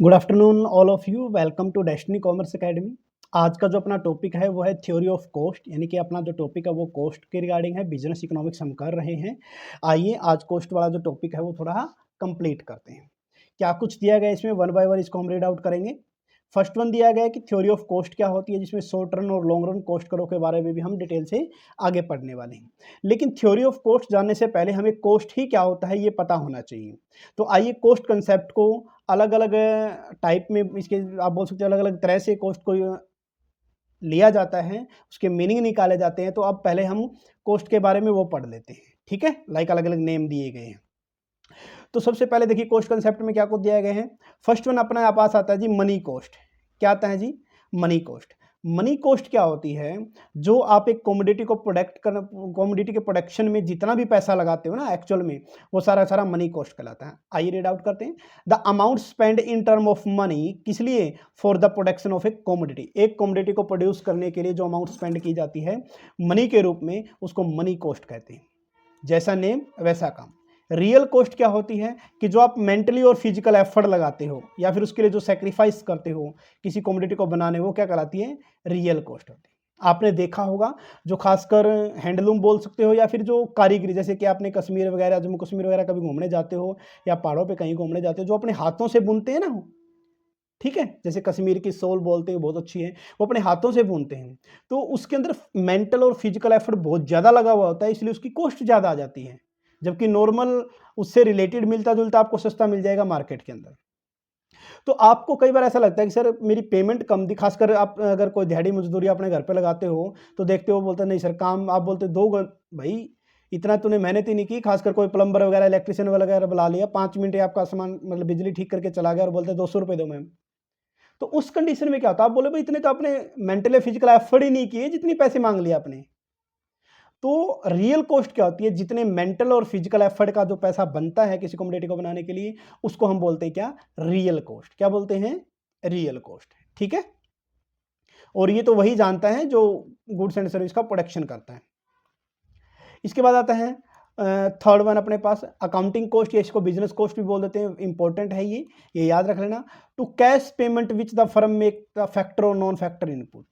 Good afternoon all of you, welcome to Destiny commerce academy. आज का जो अपना टॉपिक है वो है थ्योरी ऑफ कॉस्ट, यानी कि अपना जो टॉपिक है वो कॉस्ट के रिगार्डिंग है। बिजनेस इकोनॉमिक्स हम कर रहे हैं। आइए आज कॉस्ट वाला जो टॉपिक है वो थोड़ा कंप्लीट करते हैं। क्या कुछ दिया गया इसमें, वन बाय वन इसको हम रीड आउट करेंगे। फर्स्ट वन दिया गया है कि थ्योरी ऑफ कॉस्ट क्या होती है, जिसमें शॉर्ट रन और लॉन्ग रन कॉस्ट करो के बारे में भी हम डिटेल से आगे पढ़ने वाले हैं। लेकिन थ्योरी ऑफ कॉस्ट जानने से पहले हमें कॉस्ट ही क्या होता है ये पता होना चाहिए। तो आइए कॉस्ट कंसेप्ट को अलग अलग टाइप में, इसके आप बोल सकते हैं अलग अलग तरह से कॉस्ट को लिया जाता है, उसके मीनिंग निकाले जाते हैं। तो अब पहले हम कॉस्ट के बारे में वो पढ़ लेते हैं, ठीक है। लाइक अलग अलग नेम दिए गए हैं। तो सबसे पहले देखिए कॉस्ट कंसेप्ट में क्या कुछ दिया गया है। फर्स्ट वन अपने पास आता है जी मनी कॉस्ट। क्या आता है जी? Money cost. मनी कॉस्ट क्या होती है? जो आप एक कमोडिटी को प्रोडक्ट कर, कमोडिटी के प्रोडक्शन में जितना भी पैसा लगाते हो ना एक्चुअल में, वो सारा सारा मनी कॉस्ट कहलाता है। आइए रीड आउट करते हैं। The amount spend in term of money, किस लिए? For the production of A commodity. एक कमोडिटी को प्रोड्यूस करने के लिए जो अमाउंट स्पेंड की जाती है मनी के रूप में, उसको मनी कॉस्ट कहते हैं। जैसा नेम वैसा काम। रियल कॉस्ट क्या होती है? कि जो आप मेंटली और फिजिकल एफर्ट लगाते हो या फिर उसके लिए जो सेक्रीफाइस करते हो किसी कमोडिटी को बनाने, वो क्या कहलाती है? रियल कॉस्ट होती है। आपने देखा होगा जो खासकर हैंडलूम बोल सकते हो या फिर जो कारीगरी, जैसे कि आपने कश्मीर वगैरह, जम्मू कश्मीर वगैरह कभी घूमने जाते हो या पहाड़ों पे कहीं घूमने जाते हो, जो अपने हाथों से बुनते हैं ना, ठीक है, जैसे कश्मीर की सोल बोलते हैं, बहुत अच्छी है, वो अपने हाथों से बुनते हैं। तो उसके अंदर मेंटल और फिजिकल एफर्ट बहुत ज़्यादा लगा हुआ होता है, इसलिए उसकी कॉस्ट ज़्यादा आ जाती है। जबकि नॉर्मल उससे रिलेटेड मिलता जुलता आपको सस्ता मिल जाएगा मार्केट के अंदर। तो आपको कई बार ऐसा लगता है कि सर मेरी पेमेंट कम दी, खासकर आप अगर कोई दिहाड़ी मजदूरी अपने घर पे लगाते हो तो देखते हो, बोलते नहीं सर काम, आप बोलते दो भाई इतना तूने मेहनत ही नहीं की। खासकर कोई प्लम्बर वगैरह इलेक्ट्रिशियन वगैरह बुला लिया, 5 मिनट आपका सामान मतलब बिजली ठीक करके चला गया और बोलते 200 रुपये दो मैम। तो उस कंडीशन में क्या होता है, आप बोले भाई इतने तो आपने मेंटल फिजिकल एफर्ट ही नहीं किए, जितनी पैसे मांग लिए आपने। तो रियल कॉस्ट क्या होती है? जितने मेंटल और फिजिकल एफर्ट का जो पैसा बनता है किसी कमोडिटी को बनाने के लिए, उसको हम बोलते हैं क्या? Real cost. क्या बोलते हैं? रियल कॉस्ट, ठीक है। और ये तो वही जानता है जो गुड्स एंड सर्विस का प्रोडक्शन करता है। इसके बाद आता है थर्ड वन अपने पास अकाउंटिंग कॉस्ट, या इसको बिजनेस कॉस्ट भी बोल देते हैं। इंपॉर्टेंट है ये याद रख लेना। To cash payment which the firm make the factor और नॉन फैक्टर इनपुट,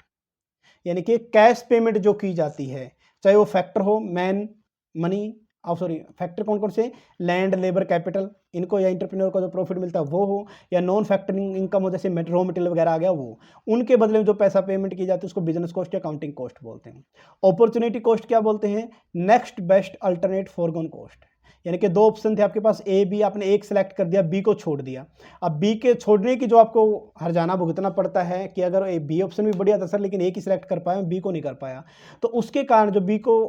यानी कि कैश पेमेंट जो की जाती है, चाहे वो फैक्टर हो, मैन, मनी, सॉरी फैक्टर कौन कौन से? लैंड, लेबर, कैपिटल, इनको, या इंटरप्रेन्योर को जो प्रॉफिट मिलता है वो हो, या नॉन फैक्टरिंग इनकम हो, जैसे रॉ मटेरियल वगैरह आ गया वो, उनके बदले में जो पैसा पेमेंट की जाती है उसको बिजनेस कॉस्ट या अकाउंटिंग कॉस्ट बोलते हैं। अपॉर्चुनिटी कॉस्ट क्या बोलते हैं? Next best alternate foregone cost, यानी कि दो ऑप्शन थे आपके पास ए बी, आपने एक सेलेक्ट कर दिया, बी को छोड़ दिया। अब बी के छोड़ने की जो आपको हर्जाना भुगतना पड़ता है कि अगर ए बी ऑप्शन भी बढ़िया था सर, लेकिन एक ही सिलेक्ट कर पाया, बी को नहीं कर पाया, तो उसके कारण जो बी को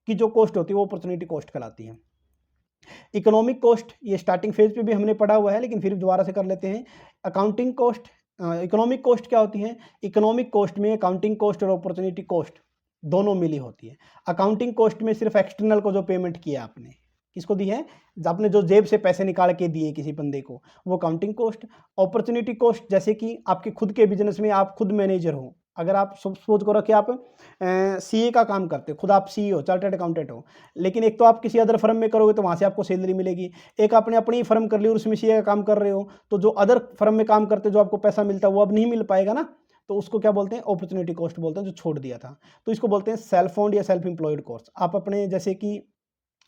की जो कॉस्ट होती है वो अपॉर्चुनिटी कॉस्ट कहलाती है। इकोनॉमिक कॉस्ट ये स्टार्टिंग फेज पे भी हमने पढ़ा हुआ है, लेकिन फिर दोबारा से कर लेते हैं। अकाउंटिंग कॉस्ट, इकोनॉमिक कॉस्ट क्या होती है? इकोनॉमिक कॉस्ट में अकाउंटिंग कॉस्ट और अपॉर्चुनिटी कॉस्ट दोनों मिली होती है। अकाउंटिंग कॉस्ट में सिर्फ एक्सटर्नल को जो पेमेंट किया आपने, किसको दी है? आपने जो जेब से पैसे निकाल के दिए किसी बंदे को, वो अकाउंटिंग कॉस्ट। अपॉर्चुनिटी कॉस्ट जैसे कि आपके खुद के बिजनेस में आप खुद मैनेजर हो, अगर आप सपोज करो कि आप सीए का काम करते हो, खुद आप सीई हो, चार्टर्ड अकाउंटेंट हो, लेकिन एक तो आप किसी अदर फर्म में करोगे तो वहाँ से आपको सैलरी मिलेगी, एक आपने अपनी फर्म कर ली और उसमें सीए का काम कर रहे हो, तो जो अदर फर्म में काम करते जो आपको पैसा मिलता है वो अब नहीं मिल पाएगा ना, तो उसको क्या बोलते हैं? अपॉर्चुनिटी कॉस्ट बोलते हैं, जो छोड़ दिया था। तो इसको बोलते हैं सेल्फ ओन्ड या सेल्फ एम्प्लॉयड कॉस्ट। आप अपने जैसे कि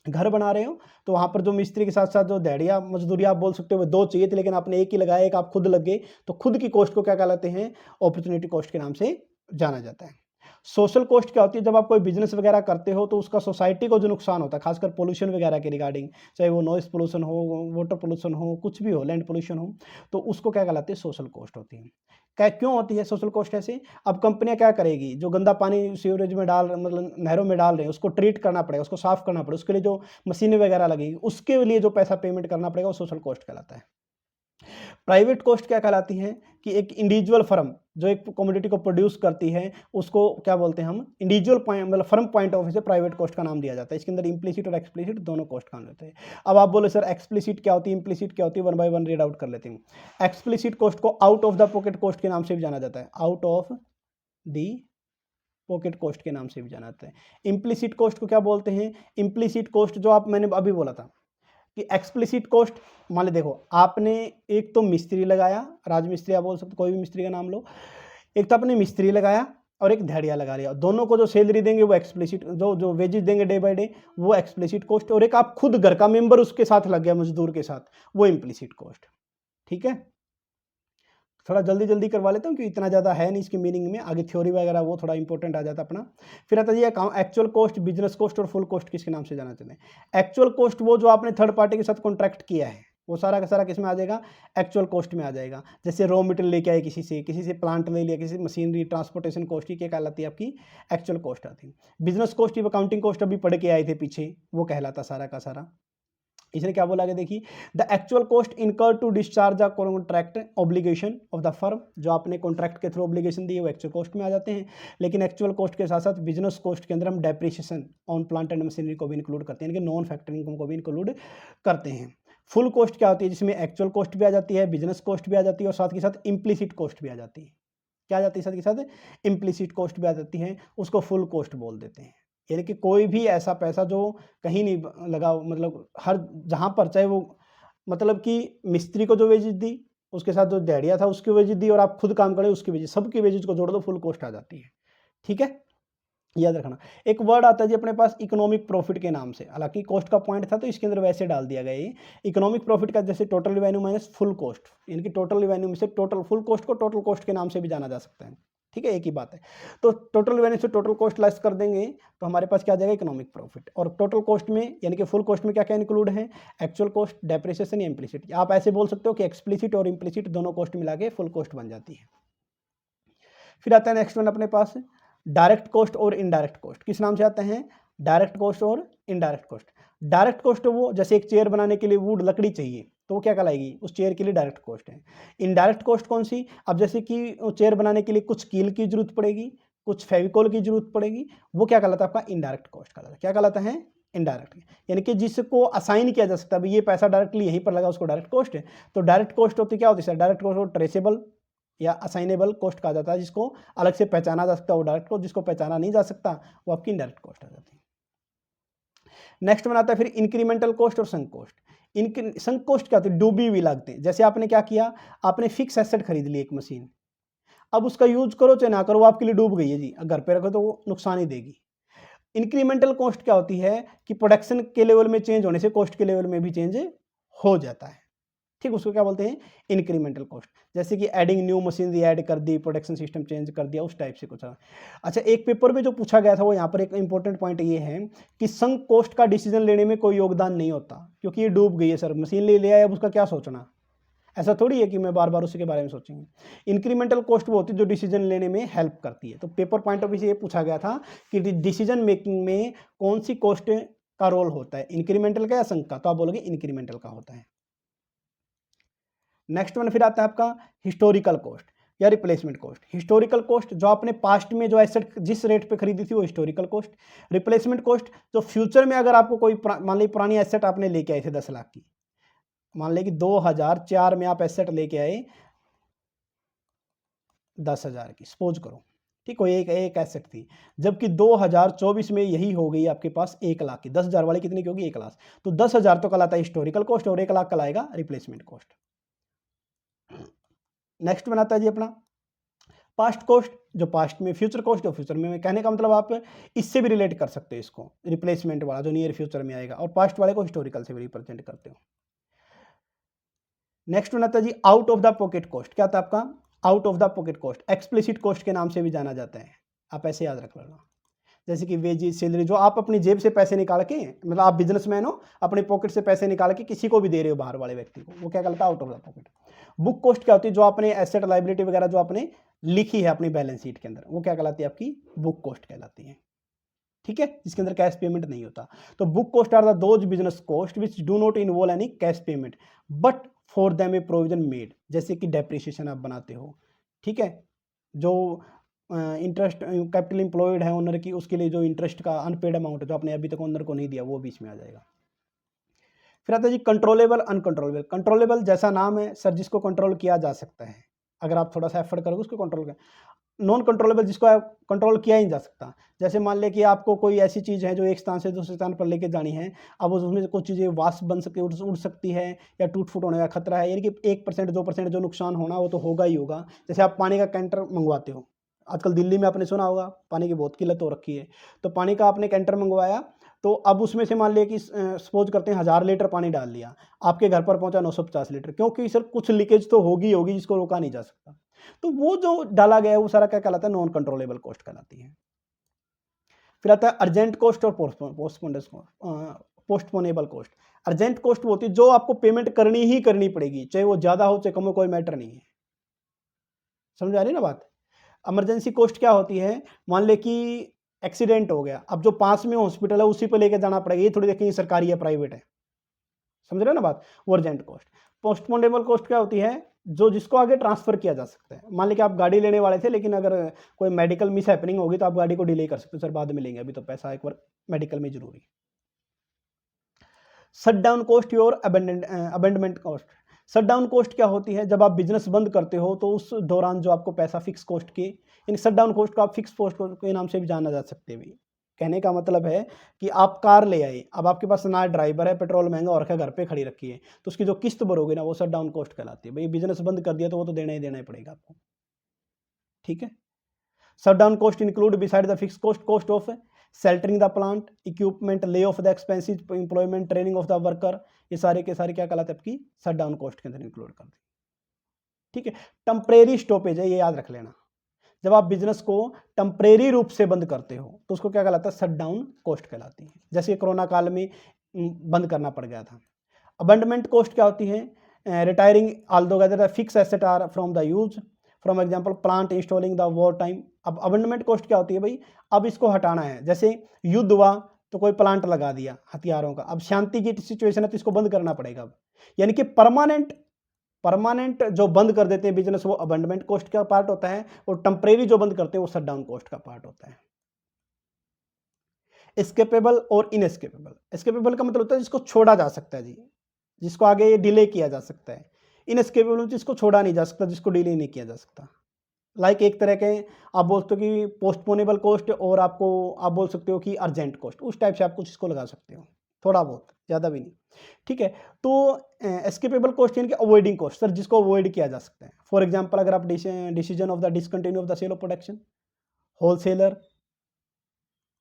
घर बना रहे हो तो वहाँ पर जो मिस्त्री के साथ साथ जो दिहाड़िया मजदूरी आप बोल सकते हो, दो चाहिए थे लेकिन आपने एक ही लगाया, एक आप खुद लग गए, तो खुद की कॉस्ट को क्या कहलाते हैं? अपॉर्चुनिटी कॉस्ट के नाम से जाना जाता है। सोशल कॉस्ट क्या होती है? जब आप कोई बिजनेस वगैरह करते हो तो उसका सोसाइटी को जो नुकसान होता है, खासकर पोल्यूशन वगैरह के रिगार्डिंग, चाहे वो नॉइस पोल्यूशन हो, वाटर पोल्यूशन हो, कुछ भी हो, लैंड पोल्यूशन हो, तो उसको क्या कहलाते हैं? सोशल कॉस्ट होती है। क्या क्यों होती है सोशल कॉस्ट ऐसे? अब कंपनियां क्या करेगी? जो गंदा पानी सीवरेज में डाल, मतलब नहरों में डाल रहे हैं, उसको ट्रीट करना पड़ेगा, उसको साफ करना पड़ेगा, उसके लिए जो मशीनें वगैरह लगेगी, उसके लिए जो पैसा पेमेंट करना पड़ेगा वो सोशल कॉस्ट कहलाता है। प्राइवेट कॉस्ट क्या कहलाती है? कि एक इंडिविजुअल फर्म जो एक कमोडिटी को प्रोड्यूस करती है, उसको क्या बोलते हैं हम? इंडिविजुअल पॉइंट, मतलब फर्म पॉइंट ऑफ व्यू से प्राइवेट कॉस्ट का नाम दिया जाता है। इसके अंदर इम्प्लिसिट और एक्सप्लिसिट दोनों कॉस्ट काम लेते हैं। अब आप बोले सर एक्सप्लिसिट क्या होती है, इम्प्लिसिट क्या होती है? One by one read out कर लेते हैं। एक्सप्लिसिट कॉस्ट को out of the pocket cost के नाम से भी जाना जाता है, out of the pocket cost के नाम से भी जाना जाता है। इम्प्लिसिट कॉस्ट को क्या बोलते हैं? इम्प्लिसिट कॉस्ट जो आप, मैंने अभी बोला था, कि एक्सप्लिसिट कॉस्ट, मान ली देखो आपने एक तो मिस्त्री लगाया, राजमिस्त्री आप बोल सकते, कोई भी मिस्त्री का नाम लो, एक तो आपने मिस्त्री लगाया और एक दिहाड़िया लगा लिया, दोनों को जो सैलरी देंगे वो एक्सप्लिसिट, जो वेजेस देंगे डे बाय डे वो एक्सप्लिसिट कॉस्ट, और एक आप खुद घर का मेंबर उसके साथ लग गया मजदूर के साथ, वो इम्प्लिसिट कॉस्ट। ठीक है, थोड़ा जल्दी जल्दी करवा लेता हूँ क्योंकि इतना ज़्यादा है नहीं इसकी मीनिंग में, आगे थ्योरी वगैरह वो थोड़ा इंपॉर्टेंट आ जाता अपना। फिर आता है एक्चुअल कॉस्ट, बिजनेस कॉस्ट और फुल कॉस्ट किसके नाम से जाना चाहते हैं। एक्चुअल कॉस्ट वो जो आपने थर्ड पार्टी के साथ कॉन्ट्रैक्ट किया है, वो सारा का सारा किस में आ जाएगा, एक्चुअल कॉस्ट में आ जाएगा। जैसे रॉ मटेरियल लेके आए किसी से प्लांट ले लिया, किसी मशीनरी, ट्रांसपोर्टेशन कॉस्ट, क्या कहलाती है आपकी एक्चुअल कॉस्ट आती है। बिजनेस कॉस्ट की अकाउंटिंग कॉस्ट अभी पढ़ के आए थे पीछे, वो कहलाता सारा का सारा। इसने क्या बोला कि देखिए the actual cost incur to discharge a contract obligation of the firm, जो आपने कॉन्ट्रैक्ट के थ्रू ऑब्लिगेशन दी है वो एक्चुअल कॉस्ट में आ जाते हैं। लेकिन एक्चुअल कॉस्ट के साथ साथ बिजनेस कॉस्ट के अंदर हम depreciation on plant and machinery को भी इंक्लूड करते हैं, यानी कि नॉन फैक्टरी इनकम को भी इंक्लूड करते हैं। फुल कॉस्ट क्या होती है, जिसमें एक्चुअल कॉस्ट भी आ जाती है, बिजनेस कॉस्ट भी आ जाती है और साथ के साथ इम्प्लिसिट कॉस्ट भी आ जाती है। क्या आ जाती है साथ के साथ, इम्प्लिसिट कॉस्ट भी आ जाती है, उसको फुल कॉस्ट बोल देते हैं। यानी कि कोई भी ऐसा पैसा जो कहीं नहीं लगा, मतलब हर जहाँ पर चाहे वो, मतलब कि मिस्त्री को जो वेजेस दी, उसके साथ जो दिहाड़िया था उसकी वेजेस दी, और आप खुद काम करें उसकी वेजेस, सबकी वेजेस को जोड़ दो, फुल कॉस्ट आ जाती है। ठीक है, याद रखना। एक वर्ड आता है जी अपने पास इकोनॉमिक प्रॉफिट के नाम से, हालांकि कॉस्ट का पॉइंट था तो इसके अंदर वैसे डाल दिया गया ये इकोनॉमिक प्रॉफिट का, जैसे total revenue minus full cost, यानी कि टोटल रिवेन्यू में से टोटल फुल कॉस्ट को टोटल कॉस्ट के नाम से भी जाना जा सकता है। ठीक है, एक ही बात है। तो टोटल रिवेन्यू से टोटल कॉस्ट लेस कर देंगे तो हमारे पास क्या आ जाएगा, इकोनॉमिक प्रॉफिट। और टोटल कॉस्ट में यानी कि फुल कॉस्ट में क्या क्या इंक्लूड है, एक्चुअल कॉस्ट, डेप्रिसिएशन या इम्प्लिसिट। आप ऐसे बोल सकते हो कि एक्सप्लिसिट और इम्प्लिसिट दोनों कॉस्ट मिला के फुल कॉस्ट बन जाती है। फिर आता है नेक्स्ट वन अपने पास डायरेक्ट कॉस्ट और इनडायरेक्ट कॉस्ट। किस नाम से आते हैं, डायरेक्ट कॉस्ट और इनडायरेक्ट कॉस्ट। डायरेक्ट कॉस्ट वो, जैसे एक चेयर बनाने के लिए वुड लकड़ी चाहिए तो वो क्या कहलाएगी, उस चेयर के लिए डायरेक्ट कॉस्ट है। इनडायरेक्ट कॉस्ट कौन सी, अब जैसे कि चेयर बनाने के लिए कुछ कील की जरूरत पड़ेगी, कुछ फेविकोल की जरूरत पड़ेगी, वो क्या कहलाता है आपका इनडायरेक्ट कॉस्ट कहलाता है। क्या कहलाता है, इनडायरेक्ट, यानी कि जिसको असाइन किया जा सकता है, ये पैसा डायरेक्टली यहीं पर लगा उसको डायरेक्ट कॉस्ट है। तो डायरेक्ट कॉस्ट होती क्या होती है, डायरेक्ट कॉस्ट ट्रेसेबल या असाइनेबल कॉस्ट कहा जाता है, जिसको अलग से पहचाना जा सकता है वो डायरेक्ट कॉस्ट, जिसको पहचाना नहीं जा सकता वो आपकी इनडायरेक्ट कॉस्ट आ जाती है। नेक्स्ट बनाता है फिर इंक्रीमेंटल कॉस्ट और संक कॉस्ट। संक कॉस्ट क्या होती है, डूबी हुई लागतें। जैसे आपने क्या किया, आपने फिक्स एसेट खरीद ली एक मशीन, अब उसका यूज करो चाहे ना करो वो आपके लिए डूब गई है जी, घर पे रखो तो वो नुकसान ही देगी। इंक्रीमेंटल कॉस्ट क्या होती है कि प्रोडक्शन के लेवल में चेंज होने से कॉस्ट के लेवल में भी चेंज हो जाता है। ठीक, उसको क्या बोलते हैं, इंक्रीमेंटल कॉस्ट। जैसे कि एडिंग न्यू मशीनरी ऐड कर दी, प्रोडक्शन सिस्टम चेंज कर दिया, उस टाइप से कुछ। अच्छा, एक पेपर में जो पूछा गया था वो यहाँ पर एक इंपॉर्टेंट पॉइंट ये है कि संक कॉस्ट का डिसीजन लेने में कोई योगदान नहीं होता, क्योंकि ये डूब गई है सर, मशीन ले आया, अब उसका क्या सोचना। ऐसा थोड़ी है कि मैं बार बार उसी के बारे में सोचेंगे। इंक्रीमेंटल कॉस्ट वो होती है जो डिसीजन लेने में हेल्प करती है। तो पेपर पॉइंट ऑफ व्यू से ये पूछा गया था कि डिसीजन मेकिंग में कौन सी कॉस्ट का रोल होता है, इंक्रीमेंटल का या संक का, तो आप बोलोगे इंक्रीमेंटल का होता है। नेक्स्ट वन फिर आता है आपका हिस्टोरिकल कॉस्ट या रिप्लेसमेंट कॉस्ट। हिस्टोरिकल कॉस्ट जो आपने पास्ट में जो एसेट जिस रेट पे खरीदी थी वो हिस्टोरिकल कॉस्ट। रिप्लेसमेंट कॉस्ट जो फ्यूचर में अगर आपको कोई मान ली पुरानी एसेट आपने लेके आए थे 10 लाख की, मान लें कि 2004 में आप एसेट लेके आए 10,000 की, सपोज करो, ठीक, कोई एक एसेट थी, जबकि 2024 में यही हो गई आपके पास 1 लाख की, 10,000 वाली कितनी की होगी, 1 लाख। तो 10,000 तो कहलाता है हिस्टोरिकल कॉस्ट और 1 लाख कहलाएगा रिप्लेसमेंट कॉस्ट। नेक्स्ट बनाता है जी अपना पास्ट कॉस्ट, जो पास्ट में, फ्यूचर कॉस्ट जो फ्यूचर में। कहने का मतलब आप इससे भी रिलेट कर सकते हो इसको, रिप्लेसमेंट वाला जो नियर फ्यूचर में आएगा, और पास्ट वाले को हिस्टोरिकल से भी रिप्रेजेंट करते हो। नेक्स्ट बनाता है जी out of the pocket cost. क्या था आपका, out of the pocket cost, explicit cost के नाम से भी जाना जाता है, आप ऐसे याद रख लेना। जैसे कि वेजेस, सैलरी, जो आप अपनी जेब से पैसे निकाल के, मतलब आप बिजनेसमैन हो, अपने पॉकेट से पैसे निकाल के किसी को भी दे रहे हो बाहर वाले व्यक्ति को, वो क्या कहलाता है, out of the pocket. Book cost क्या होती है, जो आपने एसेट लाइबिलिटी वगैरह जो आपने लिखी है अपनी बैलेंस शीट के अंदर, वो क्या कहलाती है, आपकी बुक कॉस्ट कहलाती है। ठीक है, जिसके अंदर कैश पेमेंट नहीं होता। तो book cost are the those business cost which do not involve any cash payment but for them a provision made. जैसे कि डेप्रिसिएशन आप बनाते हो, ठीक है, जो इंटरेस्ट कैपिटल इंप्लॉयड है ओनर की, उसके लिए जो इंटरेस्ट का अनपेड अमाउंट जो आपने अभी तक ओनर को नहीं दिया, वो बीच में आ जाएगा। फिर आता है जी कंट्रोलेबल अनकंट्रोलेबल। कंट्रोलेबल जैसा नाम है सर, जिसको कंट्रोल किया जा सकता है, अगर आप थोड़ा सा एफर्ट करोगे उसको कंट्रोल कर। नॉन कंट्रोलेबल जिसको कंट्रोल किया ही नहीं जा सकता। जैसे मान लें कि आपको कोई ऐसी चीज़ है जो एक स्थान से दूसरे स्थान पर लेके जानी है, अब उसमें से कुछ चीज़ें वाष्प बन सकती उड़ सकती है या टूट-फूट होने का खतरा है, यानी कि 1% 2% जो नुकसान होना वो तो होगा ही होगा। जैसे आप पानी का कैंटर मंगवाते हो, आजकल दिल्ली में आपने सुना होगा पानी की बहुत किल्लत हो रखी है, तो पानी का आपने कैंटर मंगवाया, तो अब उसमें से मान लिया कि सपोज करते हैं 1000 लीटर पानी डाल लिया, आपके घर पर पहुँचा 950 लीटर, क्योंकि सर कुछ लीकेज तो होगी होगी जिसको रोका नहीं जा सकता। तो वो जो डाला गया है वो सारा क्या कहलाता है, नॉन कंट्रोलेबल कॉस्ट कहलाती है। फिर आता है अर्जेंट कॉस्ट और पोस्टपोनेबल कॉस्ट। अर्जेंट कॉस्ट वो होती है जो आपको पेमेंट करनी ही करनी पड़ेगी, चाहे वो ज़्यादा हो चाहे कम हो, कोई मैटर नहीं है। समझ आ रही है ना बात? इमरजेंसी कॉस्ट क्या होती है, मान ले कि एक्सीडेंट हो गया, अब जो पास में हॉस्पिटल है उसी पे लेके जाना पड़ेगा, ये थोड़ी देखेंगे सरकारी है प्राइवेट है। समझ रहे हो ना बात? वो अर्जेंट कॉस्ट। पोस्टपोनेबल कॉस्ट क्या होती है, जो जिसको आगे ट्रांसफर किया जा सकता है। मान लीजिए आप गाड़ी लेने वाले थे, लेकिन अगर कोई मेडिकल मिस हैपनिंग होगी तो आप गाड़ी को डिले कर सकते हो, सर बाद में लेंगे, अभी तो पैसा एक बार मेडिकल में जरूरी। शट डाउन कॉस्ट और abandonment cost. Shut down cost क्या होती है, जब आप बिजनेस बंद करते हो तो उस दौरान जो आपको पैसा फिक्स कॉस्ट के, इन शट डाउन कॉस्ट को आप फिक्स कॉस्ट के नाम से भी जाना जा सकते हैं। कहने का मतलब है कि आप कार ले आए, अब आपके पास नया ड्राइवर है, पेट्रोल महंगा और घर पे खड़ी रखी है, तो उसकी जो किस्त भरोगे ना वो शट डाउन कॉस्ट कहलाती है। भाई बिजनेस बंद कर दिया तो वो तो देना ही पड़ेगा आपको, ठीक है। Shut down cost include beside the fix cost of sheltering the plant, equipment, lay off the expenses, employment, training of the worker, ये सारे के सारे क्या कहलाते हैं आपकी शट डाउन कॉस्ट के अंदर इंक्लूड कर दी, ठीक है। टेम्परेरी स्टॉपेज है, ये याद रख लेना। जब आप बिजनेस को टेम्परेरी रूप से बंद करते हो तो उसको क्या कहलाता है, शट डाउन कॉस्ट कहलाती है। जैसे कोरोना काल में बंद करना पड़ गया था। अबेंडमेंट कॉस्ट क्या होती है, retiring all the fix asset are from the use, from example plant installing the war time. अब अबेंडमेंट कॉस्ट क्या होती है भाई, अब इसको हटाना है, जैसे युद्ध हुआ तो कोई प्लांट लगा दिया हथियारों का, अब शांति की सिचुएशन है तो इसको बंद करना पड़ेगा। अब यानी कि परमानेंट जो बंद कर देते हैं बिजनेस वो अबेंडमेंट कॉस्ट का पार्ट होता है, और टेम्परेरी जो बंद करते हैं वो शट डाउन कॉस्ट का पार्ट होता है। एस्केपेबल और इनएस्केपेबल। एस्केपेबल का मतलब होता है जिसको छोड़ा जा सकता है जी, जिसको आगे डिले किया जा सकता है। इनएस्केपेबल जिसको छोड़ा नहीं जा सकता, जिसको डिले नहीं किया जा सकता। लाइक एक तरह के आप बोल सकते हो कि पोस्टपोनेबल कॉस्ट, और आपको आप बोल सकते हो कि अर्जेंट कॉस्ट, उस टाइप से आप कुछ इसको लगा सकते हो, थोड़ा बहुत, ज़्यादा भी नहीं, ठीक है। तो एस्केपेबल कॉस्ट यानी कि अवॉइडिंग कॉस्ट, सर जिसको अवॉइड किया जा सकता है। फॉर एग्जांपल अगर आप decision of the discontinue of the sale of production, wholesaler,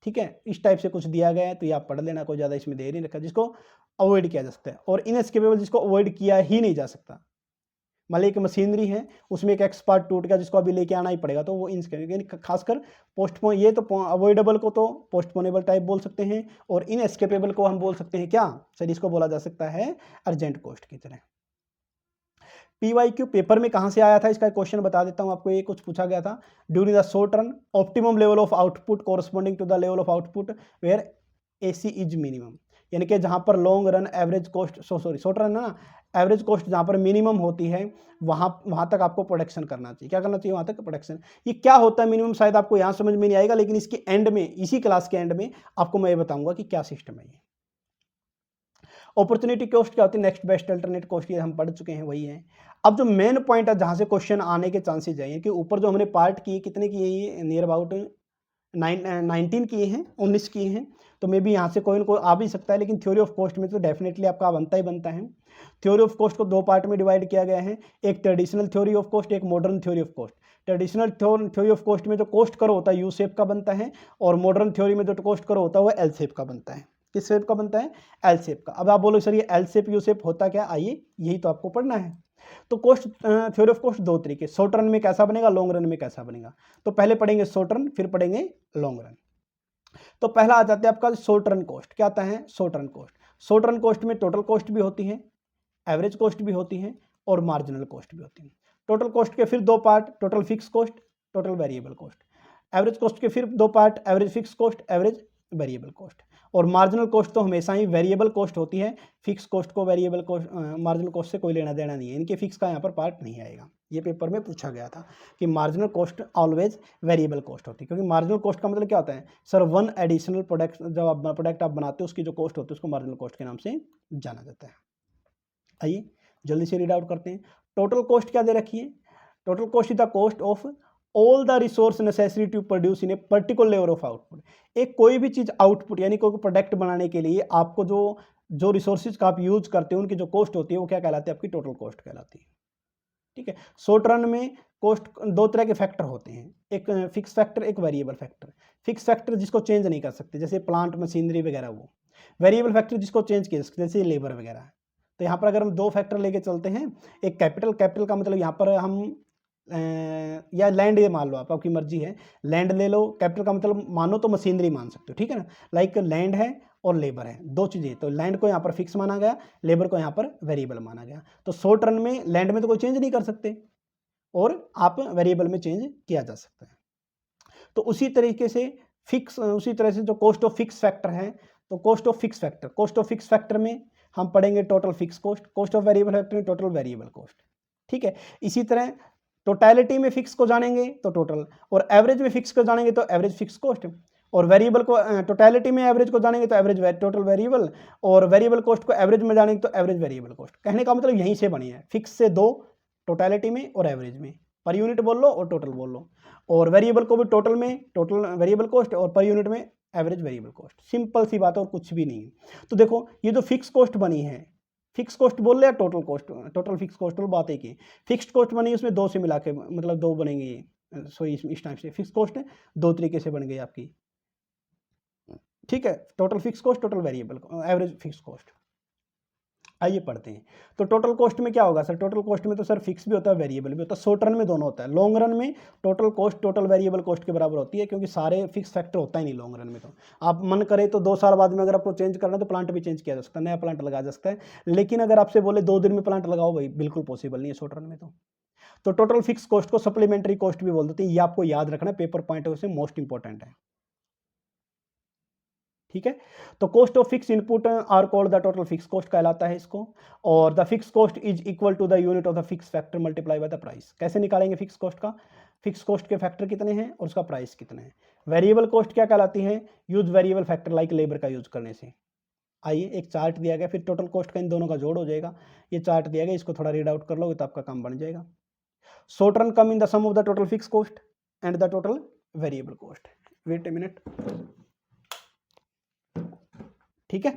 ठीक है, इस टाइप से कुछ दिया गया है तो ये आप पढ़ लेना, कोई ज़्यादा इसमें देर नहीं रखा, जिसको अवॉइड किया जा सकता है। और इनएस्केपेबल जिसको अवॉइड किया ही नहीं जा सकता, मान लीजिए एक मशीनरी है उसमें एक एक्सपार्ट टूट गया जिसको अभी लेके आना ही पड़ेगा, तो वो इनएस्केपेबल, खासकर पोस्टपोन, ये तो अवॉइडेबल को तो पोस्टपोनेबल टाइप बोल सकते हैं, और इनएस्केपेबल को हम बोल सकते हैं क्या सर, इसको बोला जा सकता है अर्जेंट कॉस्ट की तरह। PYQ पेपर में कहाँ से आया था, इसका क्वेश्चन बता देता हूँ आपको, ये कुछ पूछा गया था। During the short run optimum level of output corresponding to the level of output where AC is minimum, यानी कि जहाँ पर long run average cost, short run है ना, एवरेज कॉस्ट जहाँ पर मिनिमम होती है वहाँ तक आपको प्रोडक्शन करना चाहिए। क्या करना चाहिए, वहाँ तक प्रोडक्शन। ये क्या होता है मिनिमम, शायद आपको यहाँ समझ में नहीं आएगा, लेकिन इसके एंड में, इसी क्लास के एंड में आपको मैं ये बताऊंगा कि क्या सिस्टम है ये। अपॉर्चुनिटी कॉस्ट क्या होती है, नेक्स्ट बेस्ट अल्टरनेट कॉस्ट, ये हम पढ़ चुके हैं, वही है। अब जो मेन पॉइंट है जहाँ से क्वेश्चन आने के चांसेस है, कि ऊपर जो हमने पार्ट किए, कितने किए ये, नियर अबाउट 19 किए हैं, 19 किए हैं, तो मे बी यहाँ से कोई ना कोई आ भी सकता है, लेकिन थ्योरी ऑफ कॉस्ट में तो डेफिनेटली आपका बनता ही बनता है। थ्योरी ऑफ कॉस्ट को दो पार्ट में डिवाइड किया गया है, एक ट्रेडिशनल थ्योरी ऑफ कॉस्ट, एक modern theory of cost. Traditional theory of cost में जो कॉस्ट करो होता है यू शेप का बनता है, और मॉडर्न थ्योरी में जो कॉस्ट करो होता है वो एल शेप का बनता है। किस शेप का बनता है, एल शेप का। अब आप बोलो सर ये एल शेप यू शेप होता क्या, आइए यही तो आपको पढ़ना है। तो कॉस्ट, थ्योरी ऑफ कॉस्ट दो तरीके, शॉर्ट रन में कैसा बनेगा, लॉन्ग रन में कैसा बनेगा। तो पहले पढ़ेंगे शॉर्ट रन, फिर पढ़ेंगे लॉन्ग रन। तो पहला आ जाता है आपका शॉर्ट रन कॉस्ट। क्या आता है, short run cost. Short run cost में टोटल कॉस्ट भी होती है, एवरेज कॉस्ट भी होती है, और मार्जिनल कॉस्ट भी होती है। टोटल कॉस्ट के फिर दो part, total fix cost, total variable cost. Average cost के फिर दो part, average fix cost, average variable cost. और मार्जिनल कॉस्ट तो हमेशा ही वेरिएबल कॉस्ट होती है, फिक्स कॉस्ट को वेरिएबल कॉस्ट, मार्जिनल कॉस्ट से कोई लेना देना नहीं है, इनके फिक्स का यहाँ पर पार्ट नहीं आएगा। ये पेपर में पूछा गया था कि marginal cost always variable cost होती है, क्योंकि मार्जिनल कॉस्ट का मतलब क्या होता है सर, वन एडिशनल प्रोडक्ट, जब आप प्रोडक्ट आप बनाते हो उसकी जो कॉस्ट होती है उसको मार्जिनल कॉस्ट के नाम से जाना जाता है। आइए जल्दी से रीड आउट करते हैं। टोटल कॉस्ट क्या दे रखी है, total cost is the cost of all the resource necessary to produce in a particular level of output. एक कोई भी चीज़ आउटपुट यानी कोई प्रोडक्ट बनाने के लिए आपको जो जो रिसोर्सेज का आप यूज करते हो उनकी जो कॉस्ट होती है वो क्या कहलाती है, आपकी टोटल कॉस्ट कहलाती है। ठीक है, शॉर्ट रन में कॉस्ट दो तरह के फैक्टर होते हैं, एक फिक्स फैक्टर, एक वेरिएबल फैक्टर। फिक्स फैक्टर जिसको चेंज नहीं कर सकते जैसे प्लांट मशीनरी वगैरह, वो वेरिएबल फैक्टर जिसको चेंज किया सकते जैसे लेबर वगैरह। तो यहाँ पर अगर हम दो फैक्टर लेके चलते हैं, एक कैपिटल, कैपिटल का मतलब यहाँ पर हम या लैंड, ये मान लो आप, आपकी मर्जी है, लैंड ले लो। कैपिटल का मतलब मानो तो मशीनरी मान सकते हो, ठीक है ना। लाइक लैंड है और लेबर है, दो चीज़ें, तो लैंड को यहाँ पर फिक्स माना गया, लेबर को यहाँ पर वेरिएबल माना गया। तो शॉर्ट रन में लैंड में तो कोई चेंज नहीं कर सकते और आप वेरिएबल में चेंज किया जा सकता है। तो उसी तरीके से उसी तरह से जो कॉस्ट ऑफ फिक्स फैक्टर है, तो कॉस्ट ऑफ फिक्स फैक्टर में हम पढ़ेंगे total fix cost, cost of variable factor में टोटल वेरिएबल कॉस्ट। ठीक है, इसी तरह टोटलिटी में फिक्स को जानेंगे तो टोटल, और एवरेज में फिक्स को जानेंगे तो एवरेज फिक्स कॉस्ट, और वेरिएबल को टोटलिटी में एवरेज को जानेंगे तो एवरेज टोटल वेरिएबल, और वेरिएबल कॉस्ट को एवरेज में जानेंगे तो एवरेज वेरिएबल कॉस्ट। कहने का मतलब यहीं से बनी है, फिक्स से दो, टोटलिटी में और एवरेज में, पर यूनिट बोल लो और टोटल बोल लो, और वेरिएबल को भी टोटल में टोटल वेरिएबल कॉस्ट और पर यूनिट में एवरेज वेरिएबल कॉस्ट। सिंपल सी बात है और कुछ भी नहीं है। तो देखो ये जो फिक्स कॉस्ट बनी है, फिक्स कॉस्ट बोल रहे total cost, total fix cost बात एक ही, फिक्स्ड कॉस्ट बनी उसमें दो से मिला के, मतलब दो बनेंगे, सो इस टाइप से फिक्स कॉस्ट दो तरीके से बन गई आपकी। ठीक है, total fix cost, total variable, average fix cost. आइए पढ़ते हैं। तो टोटल कॉस्ट में क्या होगा सर, टोटल कॉस्ट में तो सर फिक्स भी होता है वेरिएबल भी होता है, शॉर्ट रन में दोनों होता है। लॉन्ग रन में total cost total variable cost के बराबर होती है, क्योंकि सारे फिक्स फैक्टर होता ही नहीं लॉन्ग रन में। तो आप मन करे तो 2 साल बाद में अगर आपको चेंज करना है तो प्लांट भी चेंज किया जा सकता है, नया प्लांट लगाया जा सकता है। लेकिन अगर आपसे बोले 2 दिन में प्लांट लगाओ भाई, बिल्कुल पॉसिबल नहीं है शॉर्ट रन में। तो टोटल फिक्स कॉस्ट को सप्लीमेंट्री कॉस्ट भी बोल देते हैं, ये आपको याद रखना, पेपर पॉइंट से मोस्ट इंपॉर्टेंट है। ठीक है, तो cost of fix input are called the total fix cost कहलाता है इसको, और the fix cost is equal to the unit of the fix factor multiply by the price. कैसे निकालेंगे फिक्स कॉस्ट का, फिक्स कॉस्ट के फैक्टर कितने हैं और उसका प्राइस कितना है। वेरिएबल कॉस्ट क्या कहलाती है, use variable factor like labour का यूज करने से। आइए एक चार्ट दिया गया, फिर टोटल कॉस्ट का इन दोनों का जोड़ हो जाएगा। ये चार्ट दिया गया, इसको थोड़ा रीड आउट कर लोगे तो आपका काम बन जाएगा। Short run come in the sum of the total fix cost and the total variable cost. Wait a minute, ठीक है,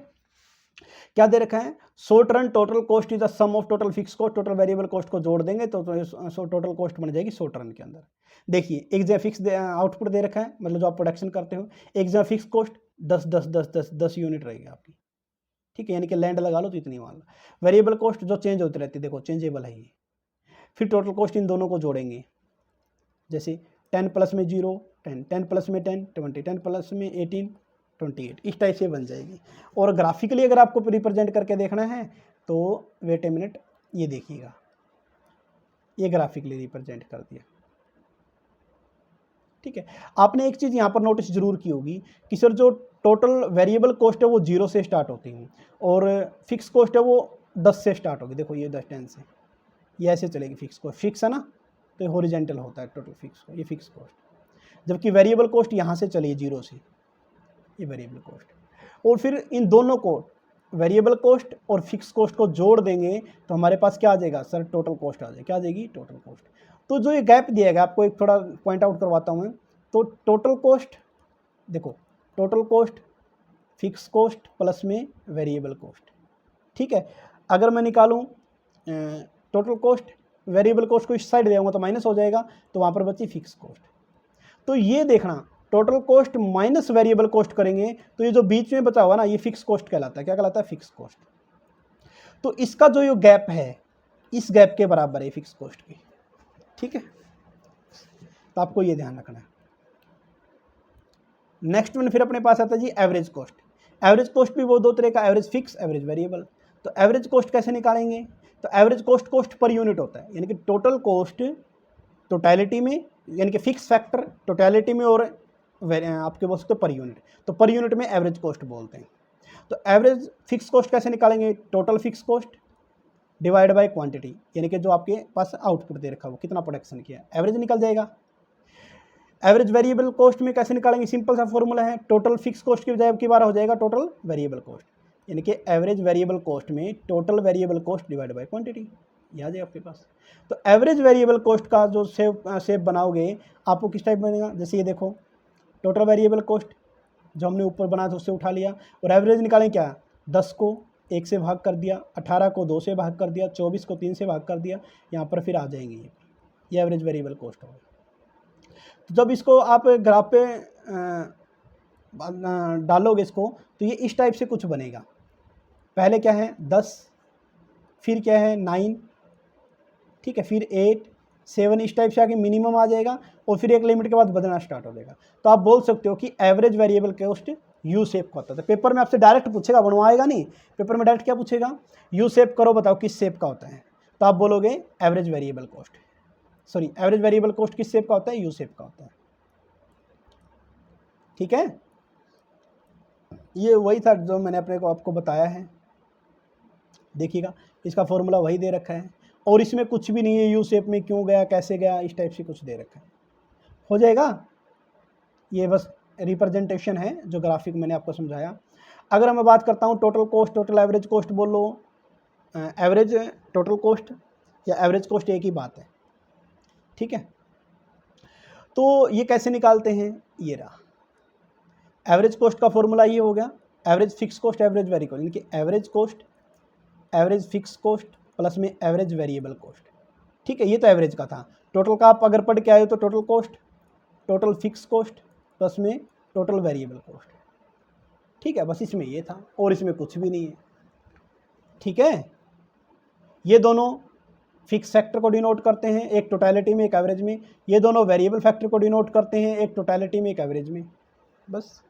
क्या दे रखा है, short run total cost is the sum of total fix cost, total variable cost को जोड़ देंगे तो टोटल कॉस्ट बन जाएगी शॉर्ट रन के अंदर। देखिए एक जगह फिक्स आउटपुट दे रखा है, मतलब जो आप प्रोडक्शन करते हो, एक जगह फिक्स कॉस्ट 10 यूनिट रहेगी आपकी। ठीक है, यानी कि लैंड लगा लो तो इतनी मान लो। वेरिएबल कॉस्ट जो चेंज होती रहती है, देखो चेंजेबल है ये। फिर टोटल कॉस्ट इन दोनों को जोड़ेंगे, जैसे 10 प्लस में 0 10, 10 प्लस में 10 20, 10 प्लस में 18 28, इस टाइप से बन जाएगी। और ग्राफिकली अगर आपको रिप्रेजेंट करके देखना है तो वेट ए मिनट, ये देखिएगा, ये ग्राफिकली रिप्रेजेंट कर दिया। ठीक है, आपने एक चीज़ यहाँ पर नोटिस जरूर की होगी कि सर जो टोटल वेरिएबल कॉस्ट है वो 0 से स्टार्ट होती है और फिक्स कॉस्ट है वो 10 से स्टार्ट होगी। देखो ये 10 से, ये ऐसे चलेगी फिक्स कॉस्ट, फिक्स है ना, तो हॉरिजॉन्टल होता है टोटल फिक्स, ये फिक्स कॉस्ट। जबकि वेरिएबल कॉस्ट यहाँ से चली 0 से, ये वेरिएबल कॉस्ट। और फिर इन दोनों को, वेरिएबल कॉस्ट और फिक्स कॉस्ट को जोड़ देंगे तो हमारे पास क्या आ जाएगा सर, टोटल कॉस्ट आ जाएगी। क्या आ जाएगी, टोटल कॉस्ट। तो जो ये गैप दिया गया, आपको एक थोड़ा पॉइंट आउट करवाता हूँ मैं। तो टोटल कॉस्ट, देखो total cost fix cost plus में वेरिएबल कॉस्ट। ठीक है, अगर मैं निकालूँ टोटल कॉस्ट, वेरिएबल कॉस्ट को इस साइड देऊँगा तो माइनस हो जाएगा, तो वहाँ पर बची फिक्स कॉस्ट। तो ये देखना, total cost minus variable cost करेंगे तो ये जो बीच में बचा हुआ ना, ये फिक्स कॉस्ट कहलाता है। क्या कहलाता है, फिक्स कॉस्ट। तो इसका जो ये गैप है, इस गैप के बराबर है फिक्स कॉस्ट की। ठीक है, तो आपको ये ध्यान रखना है। नेक्स्ट में फिर अपने पास आता है जी एवरेज कॉस्ट। एवरेज कॉस्ट भी वो दो तरह का, एवरेज फिक्स, एवरेज वेरिएबल। तो एवरेज कॉस्ट कैसे निकालेंगे, तो average cost cost per unit होता है, यानी कि टोटल कॉस्ट टोटलिटी में, यानी कि फिक्स फैक्टर टोटलिटी में, और आपके बोल सकते हो पर यूनिट, तो पर यूनिट में एवरेज कॉस्ट बोलते हैं। तो एवरेज फिक्स कॉस्ट कैसे निकालेंगे, total fix cost divide by quantity, यानी कि जो आपके पास आउटपुट दे रखा हो, कितना प्रोडक्शन किया, एवरेज निकल जाएगा। एवरेज वेरिएबल कॉस्ट में कैसे निकालेंगे, सिंपल सा फॉर्मूला है, टोटल फिक्स कॉस्ट की बजाय की बार हो जाएगा टोटल वेरिएबल कॉस्ट, यानी कि एवरेज वेरिएबल कॉस्ट में total variable cost divide by quantity, याद है आपके पास। तो एवरेज वेरिएबल कॉस्ट का जो शेप बनाओगे आपको किस टाइप बनेगा, जैसे ये देखो टोटल वेरिएबल कॉस्ट जो हमने ऊपर बनाया था उससे उठा लिया, और एवरेज निकालें क्या, 10 को 1 से भाग कर दिया, 18 को 2 से भाग कर दिया, 24 को 3 से भाग कर दिया, यहाँ पर फिर आ जाएंगे ये एवरेज वेरिएबल कॉस्ट होगा। तो जब इसको आप ग्राफ पे डालोगे इसको तो ये इस टाइप से कुछ बनेगा। पहले क्या है 10, फिर क्या है 9, ठीक है, फिर 8, 7, इस टाइप से आके मिनिमम आ जाएगा और फिर एक लिमिट के बाद बदलना स्टार्ट हो जाएगा। तो आप बोल सकते हो कि average variable cost U shape का होता है। पेपर में आपसे डायरेक्ट पूछेगा, बनवाएगा नहीं, पेपर में डायरेक्ट क्या पूछेगा, यू शेप करो, बताओ किस शेप का होता है, तो आप बोलोगे average variable cost, sorry average variable cost किस शेप का होता है, यू शेप का होता है। ठीक है, ये वही था जो मैंने अपने को आपको बताया है। देखिएगा इसका फॉर्मूला वही दे रखा है और इसमें कुछ भी नहीं है, यू शेप में क्यों गया, कैसे गया, इस टाइप से कुछ दे रखा है, हो जाएगा। ये बस रिप्रेजेंटेशन है जो ग्राफिक मैंने आपको समझाया। अगर मैं बात करता हूँ total cost, total average cost बोल लो, एवरेज टोटल कॉस्ट या एवरेज कॉस्ट एक ही बात है, ठीक है। तो ये कैसे निकालते हैं, ये रहा एवरेज कॉस्ट का फॉर्मूला, ये हो गया average fix cost average very cost, यानी कि average cost average fix cost plus में एवरेज वेरिएबल कॉस्ट, ठीक है। ये तो एवरेज का था। टोटल का आप अगर पढ़ के आए हो तो total cost, total fix cost plus में टोटल वेरिएबल कॉस्ट, ठीक है। बस इसमें ये था और इसमें कुछ भी नहीं है, ठीक है। ये दोनों फिक्स फैक्टर को डिनोट करते हैं, एक टोटलिटी में एक एवरेज में। ये दोनों वेरिएबल फैक्टर को डिनोट करते हैं, एक टोटलिटी में एक एवरेज में। बस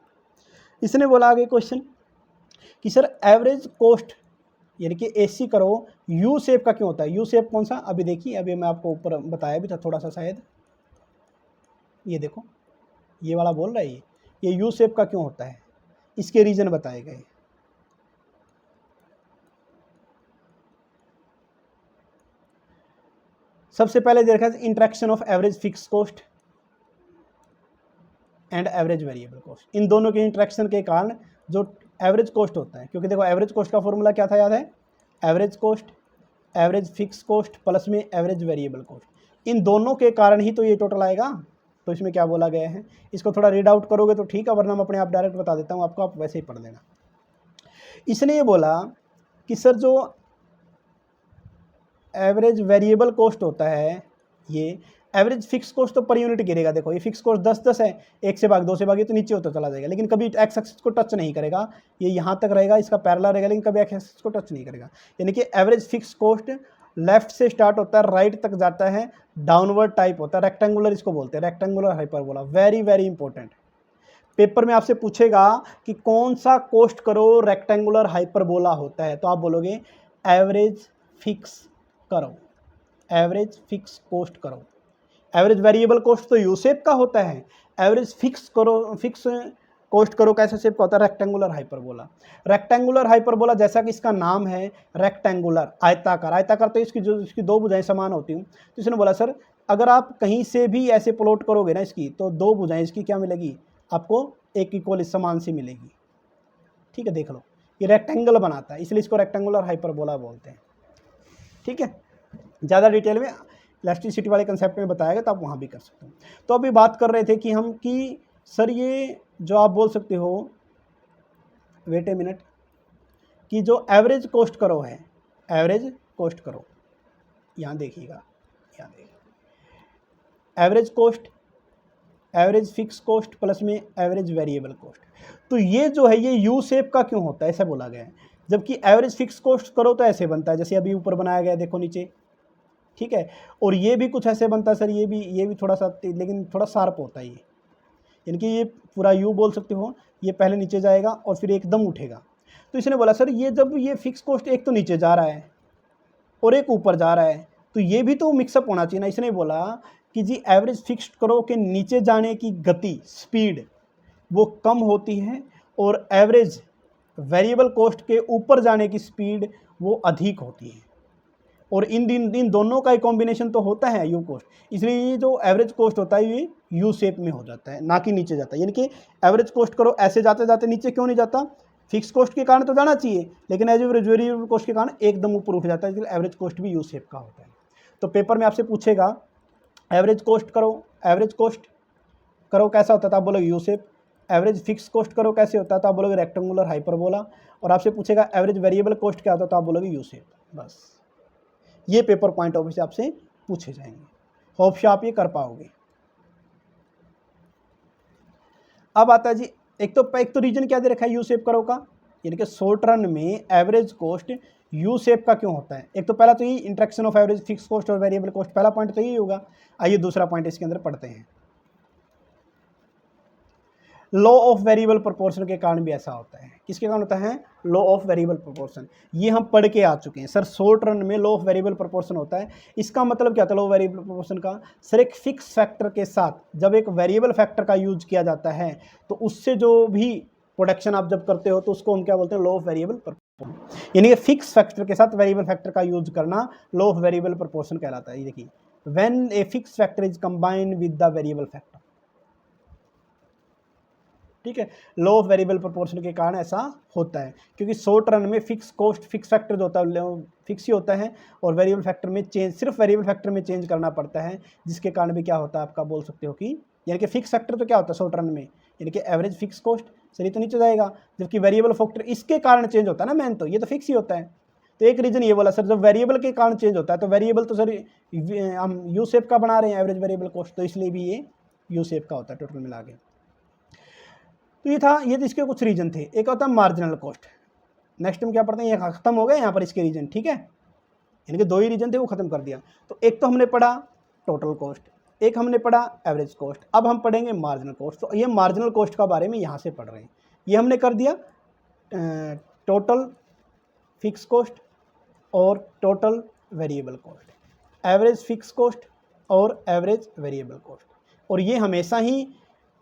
इसने बोला आगे क्वेश्चन कि सर एवरेज कॉस्ट यानी कि एसी करो यू शेप का क्यों होता है। यू शेप कौन सा, अभी देखिए, अभी मैं आपको ऊपर बताया भी था थोड़ा सा शायद, ये देखो ये वाला बोल रहा है ये यू शेप का क्यों होता है, इसके रीजन बताए गए। सबसे पहले देखा interaction of average fix cost and average variable cost, इन दोनों के इंटरेक्शन के कारण जो एवरेज कॉस्ट होता है, क्योंकि देखो एवरेज कॉस्ट का फॉर्मूला क्या था, याद है, average cost average fix cost plus में एवरेज वेरिएबल कॉस्ट, इन दोनों के कारण ही तो ये टोटल आएगा। तो इसमें क्या बोला गया है, इसको थोड़ा रीड आउट करोगे तो ठीक है, वरना मैं अपने आप डायरेक्ट बता देता हूँ आपको, आप वैसे ही पढ़ लेना। इसने ये बोला कि सर जो एवरेज वेरिएबल कॉस्ट होता है, ये एवरेज फिक्स कॉस्ट तो पर यूनिट गिरेगा। देखो ये फिक्स कॉस्ट 10 है, 1 से भाग 2 से भाग ये तो नीचे होता चला जाएगा, लेकिन कभी एक्स एक्सिस को टच नहीं करेगा, ये यहाँ तक रहेगा, इसका पैरेलल रहेगा, लेकिन कभी एक्स एक्सिस को टच नहीं करेगा। यानी कि एवरेज फिक्स कॉस्ट लेफ्ट से स्टार्ट होता है, राइट तक जाता है, डाउनवर्ड टाइप होता है, रेक्टेंगुलर इसको बोलते हैं, rectangular hyperbola. Very very important, paper में आपसे पूछेगा कि कौन सा कॉस्ट करो रेक्टेंगुलर हाइपरबोला होता है, तो आप बोलोगे एवरेज फिक्स करो, एवरेज फिक्स कॉस्ट करो। एवरेज वेरिएबल कॉस्ट तो यू शेप का होता है, एवरेज फिक्स करो, फिक्स कॉस्ट करो कैसे शेप का होता है, रेक्टेंगुलर हाइपरबोला। रेक्टेंगुलर हाइपरबोला जैसा कि इसका नाम है रेक्टेंगुलर, आयताकार, आयताकार तो इसकी दो भुजाएं समान होती हूँ। तो इसने बोला सर अगर आप कहीं से भी ऐसे प्लॉट करोगे ना इसकी, तो दो भुजाएं इसकी क्या मिलेगी, आपको एक इक्वल समान सी मिलेगी, ठीक है। देख लो ये रेक्टेंगल बनाता है, इसलिए इसको रेक्टेंगुलर हाइपरबोला बोलते हैं, ठीक है। ज़्यादा डिटेल में इलास्टिसिटी वाले कंसेप्ट में बताया गया, तो आप वहाँ भी कर सकते हो। तो अभी बात कर रहे थे कि हम कि सर ये जो आप बोल सकते हो, वेट ए मिनट, कि जो एवरेज कॉस्ट करो है, एवरेज कॉस्ट करो, यहाँ देखिएगा, यहाँ देखिए average cost average fix cost plus में एवरेज वेरिएबल कॉस्ट, तो ये जो है ये यू शेप का क्यों होता है, ऐसा बोला गया है। जबकि एवरेज फिक्स कॉस्ट करो तो ऐसे बनता है, जैसे अभी ऊपर बनाया गया, देखो नीचे, ठीक है। और ये भी कुछ ऐसे बनता है सर, ये भी थोड़ा सा, लेकिन थोड़ा शार्प होता है ये, यानी कि ये पूरा यू बोल सकते हो, ये पहले नीचे जाएगा और फिर एकदम उठेगा। तो इसने बोला सर ये जब ये फिक्स कॉस्ट एक तो नीचे जा रहा है और एक ऊपर जा रहा है, तो ये भी तो मिक्सअप होना चाहिए ना। इसने बोला कि जी एवरेज फिक्स्ड करो के नीचे जाने की गति, स्पीड वो कम होती है, और एवरेज वेरिएबल कॉस्ट के ऊपर जाने की स्पीड वो अधिक होती है, और इन दोनों का एक कॉम्बिनेशन तो होता है यू कॉस्ट, इसलिए ये जो एवरेज कॉस्ट होता है ये यू शेप में हो जाता है, ना कि नीचे जाता है। यानी कि एवरेज कॉस्ट करो ऐसे जाते जाते नीचे क्यों नहीं जाता, फिक्स कॉस्ट के कारण तो जाना चाहिए, लेकिन एवरेज वेरिएबल कॉस्ट के कारण एकदम ऊपर उठ जाता है, इसलिए एवरेज कॉस्ट भी यू शेप का होता है। तो पेपर में आपसे पूछेगा एवरेज कॉस्ट करो, एवरेज कॉस्ट करो कैसा होता था, आप बोलोगे U shape. Average fix cost करो कैसे होता था, आप बोलोगे रेक्टेंगुलर हाइपरबोला। और आपसे पूछेगा एवरेज वेरिएबल कॉस्ट क्या होता था, आप बोलोगे यू शेप। बस ये पेपर पॉइंट ऑफ व्यू से आपसे पूछे जाएंगे, होप से आप ये कर पाओगे। अब आता है जी, एक तो रीजन क्या दे रखा है यू शेप करो का, यानी कि शॉर्ट रन में एवरेज कॉस्ट यू शेप का क्यों होता है। एक तो पहला तो ये interaction of average fix cost और वेरिएबल कॉस्ट, पहला पॉइंट तो यही होगा। आइए दूसरा पॉइंट इसके अंदर पढ़ते हैं। लॉ ऑफ वेरिएबल प्रोपोर्शन के कारण भी ऐसा होता है। किसके कारण होता है, लॉ ऑफ वेरिएबल प्रोपोर्शन। ये हम पढ़ के आ चुके हैं सर, शॉर्ट रन में लॉ ऑफ वेरिएबल प्रोपोर्शन होता है। इसका मतलब क्या था लॉ ऑफ वेरिएबल प्रोपोर्शन का, सर एक फिक्स फैक्टर के साथ जब एक वेरिएबल फैक्टर का यूज किया जाता है तो उससे जो भी प्रोडक्शन आप जब करते हो तो उसको हम क्या बोलते हैं, लॉ ऑफ वेरिएबल प्रोपोर्शन। यानी कि फिक्स फैक्टर के साथ वेरिएबल फैक्टर का यूज करना लॉ ऑफ वेरिएबल प्रोपोर्शन कहलाता है। ये देखिए, when a fix factor is combined with the variable factor, ठीक है। लॉ ऑफ वेरिएबल प्रोपोर्शन के कारण ऐसा होता है, क्योंकि शॉर्ट रन में फिक्स कॉस्ट फिक्स फैक्टर जो होता है फिक्स ही होता है, और वेरिएबल फैक्टर में चेंज, सिर्फ वेरिएबल फैक्टर में चेंज करना पड़ता है, जिसके कारण भी क्या होता है आपका बोल सकते हो कि, यानी कि फिक्स फैक्टर तो क्या होता है शॉर्ट रन में, यानी कि एवरेज फिक्स कॉस्ट सही तो नीचे जाएगा, जबकि वेरिएबल फैक्टर इसके कारण चेंज होता है ना, मेन तो ये तो फिक्स ही होता है। तो एक रीजन ये बोला सर, जब वेरिएबल के कारण चेंज होता है तो वेरिएबल तो सर हम यू शेप का बना रहे हैं एवरेज वेरिएबल कॉस्ट, तो इसलिए भी ये यू शेप का होता है टोटल मिला के। तो ये था, ये तो इसके कुछ रीजन थे। एक होता है मार्जिनल कॉस्ट। नेक्स्ट हम क्या पढ़ते हैं, ये खत्म हो गए यहाँ पर इसके रीजन, ठीक है, यानी कि दो ही रीजन थे वो खत्म कर दिया। तो एक तो हमने पढ़ा टोटल कॉस्ट, एक हमने पढ़ा एवरेज कॉस्ट, अब हम पढ़ेंगे मार्जिनल कॉस्ट। तो ये मार्जिनल कॉस्ट का बारे में यहाँ से पढ़ रहे हैं। ये हमने कर दिया टोटल फिक्स कॉस्ट और total variable cost, average fix cost और एवरेज वेरिएबल कॉस्ट, और ये हमेशा ही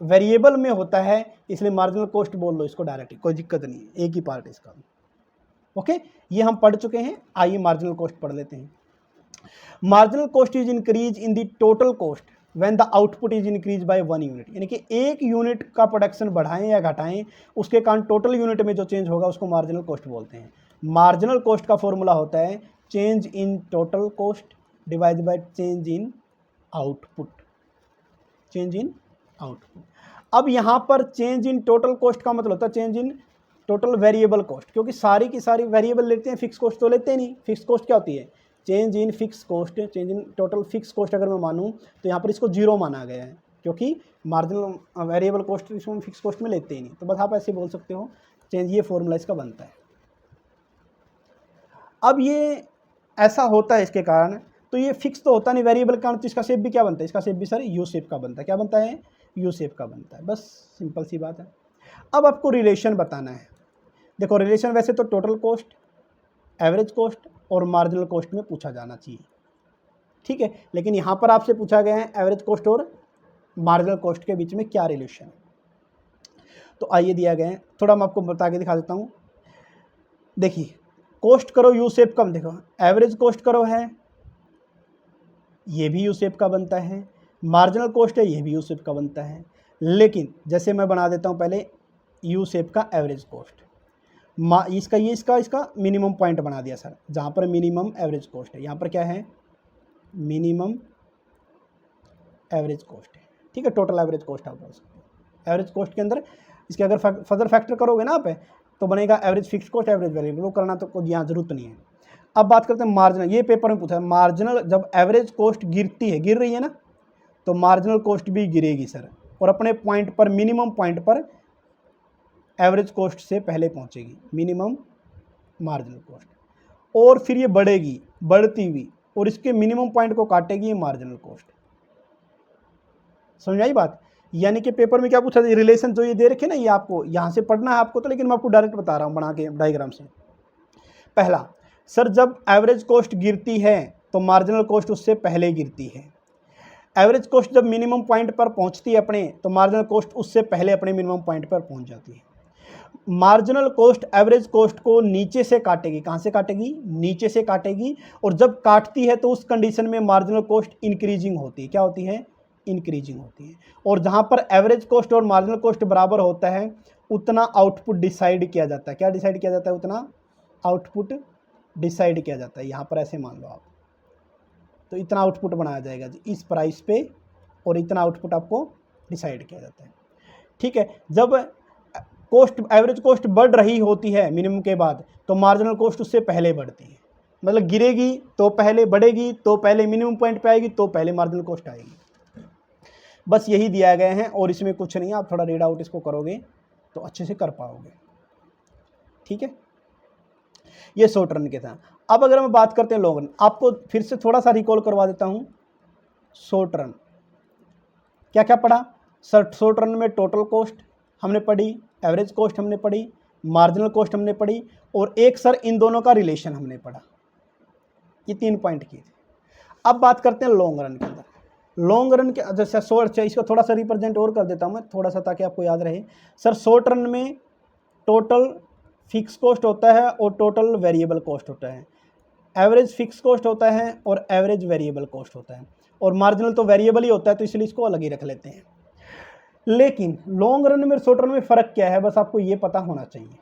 वेरिएबल में होता है, इसलिए मार्जिनल कॉस्ट बोल लो इसको डायरेक्टली, कोई दिक्कत नहीं है, एक ही पार्ट इसका। ओके, ये हम पढ़ चुके हैं। आइए मार्जिनल कॉस्ट पढ़ लेते हैं। Marginal cost is increase in the total cost when the output is increase by 1 unit, यानी कि एक यूनिट का प्रोडक्शन बढ़ाएं या घटाएं, उसके कारण टोटल यूनिट में जो चेंज होगा उसको मार्जिनल कॉस्ट बोलते हैं। मार्जिनल कॉस्ट का फॉर्मूला होता है change in total cost divide by change in output, change in output. अब यहाँ पर चेंज इन टोटल कॉस्ट का मतलब होता है change in total variable cost, क्योंकि सारी की सारी वेरिएबल लेते हैं, फिक्स कॉस्ट तो लेते नहीं। फिक्स कॉस्ट क्या होती है, change in fix cost, change in total fix cost अगर मैं मानूँ तो यहाँ पर इसको जीरो माना गया है, क्योंकि मार्जिनल वेरिएबल कॉस्ट इसको फिक्स कॉस्ट में लेते ही नहीं। तो बस आप ऐसे बोल सकते हो चेंज, ये फॉर्मूला इसका बनता है। अब ये ऐसा होता है इसके कारण, तो ये फिक्स तो होता नहीं वेरिएबल का, तो इसका शेप भी क्या बनता है, इसका शेप भी सर यू शेप का बनता है। क्या बनता है, यू शेप का बनता है। बस सिंपल सी बात है। अब आपको रिलेशन बताना है। देखो रिलेशन वैसे तो टोटल कॉस्ट, एवरेज कॉस्ट और मार्जिनल कॉस्ट में पूछा जाना चाहिए, ठीक है, लेकिन यहाँ पर आपसे पूछा गया है एवरेज कॉस्ट और मार्जिनल कॉस्ट के बीच में क्या रिलेशन है। तो आइए दिया गया है, थोड़ा मैं आपको बता के दिखा देता हूँ। देखिए कॉस्ट करो यू शेप का, देखो एवरेज कॉस्ट करो है, ये भी यू शेप का बनता है, मार्जिनल कॉस्ट है, ये भी यू शेप का बनता है। लेकिन जैसे मैं बना देता हूँ पहले यू शेप का एवरेज कॉस्ट, इसका ये इसका मिनिमम पॉइंट बना दिया सर, जहाँ पर मिनिमम एवरेज कॉस्ट है, यहाँ पर क्या है मिनिमम एवरेज कॉस्ट है, ठीक है, टोटल एवरेज कॉस्ट आप बोल सकते हो। एवरेज कॉस्ट के अंदर इसके अगर फर्दर फैक्टर करोगे ना आप तो बनेगा average fix cost average variable, वो करना तो कोई यहाँ जरूरत नहीं है। अब बात करते हैं मार्जिनल, ये पेपर में पूछा है मार्जिनल, जब एवरेज कॉस्ट गिरती है, गिर रही है ना, तो मार्जिनल कॉस्ट भी गिरेगी सर, और अपने पॉइंट पर मिनिमम पॉइंट पर एवरेज कॉस्ट से पहले पहुंचेगी, मिनिमम मार्जिनल कॉस्ट, और फिर ये बढ़ेगी बढ़ती हुई और इसके मिनिमम पॉइंट को काटेगी ये मार्जिनल कॉस्ट। समझ आई बात। यानी कि पेपर में क्या पूछा, रिलेशन जो ये दे रखे ना, ये आपको यहाँ से पढ़ना है आपको तो, लेकिन मैं आपको डायरेक्ट बता रहा हूँ बना के डायग्राम से। पहला सर, जब एवरेज कॉस्ट गिरती है तो मार्जिनल कॉस्ट उससे पहले गिरती है। एवरेज कॉस्ट जब मिनिमम पॉइंट पर पहुंचती है अपने, तो मार्जिनल कॉस्ट उससे पहले अपने मिनिमम पॉइंट पर पहुंच जाती है। मार्जिनल कॉस्ट एवरेज कॉस्ट को नीचे से काटेगी, कहाँ से काटेगी, नीचे से काटेगी, और जब काटती है तो उस कंडीशन में मार्जिनल कॉस्ट इंक्रीजिंग होती है। क्या होती है, इंक्रीजिंग होती है। और जहाँ पर एवरेज कॉस्ट और मार्जिनल कॉस्ट बराबर होता है उतना आउटपुट डिसाइड किया जाता है। क्या डिसाइड किया जाता है? उतना आउटपुट डिसाइड किया जाता है। यहाँ पर ऐसे मान लो आप, तो इतना आउटपुट बनाया जाएगा जी इस प्राइस पे, और इतना आउटपुट आपको डिसाइड किया जाता है। ठीक है, जब कॉस्ट, एवरेज कॉस्ट बढ़ रही होती है मिनिमम के बाद, तो मार्जिनल कॉस्ट उससे पहले बढ़ती है। मतलब गिरेगी तो पहले, बढ़ेगी तो पहले मिनिमम पॉइंट पे आएगी, तो पहले मार्जिनल कॉस्ट आएगी। बस यही दिया गया है और इसमें कुछ नहीं है। आप थोड़ा रीड आउट इसको करोगे तो अच्छे से कर पाओगे। ठीक है, ये शॉर्ट रन के था। अब अगर हम बात करते हैं लॉन्ग रन, आपको फिर से थोड़ा सा रिकॉल करवा देता हूँ। शॉर्ट रन क्या क्या पढ़ा सर? शॉर्ट रन में टोटल कॉस्ट हमने पढ़ी, एवरेज कॉस्ट हमने पढ़ी, मार्जिनल कॉस्ट हमने पढ़ी, और एक सर इन दोनों का रिलेशन हमने पढ़ा। ये 3 पॉइंट किए थे। अब बात करते हैं लॉन्ग रन के अंदर। लॉन्ग रन के जैसे शॉर्ट, इसको थोड़ा सा रिप्रेजेंट और कर देता हूँ मैं, थोड़ा सा, ताकि आपको याद रहे। सर शॉर्ट रन में टोटल फिक्स कॉस्ट होता है और टोटल वेरिएबल कॉस्ट होता है। एवरेज फिक्स कॉस्ट होता है और एवरेज वेरिएबल कॉस्ट होता है, और मार्जिनल तो वेरिएबल ही होता है, तो इसलिए इसको अलग ही रख लेते हैं। लेकिन लॉन्ग रन में शॉर्ट रन में फ़र्क क्या है, बस आपको ये पता होना चाहिए।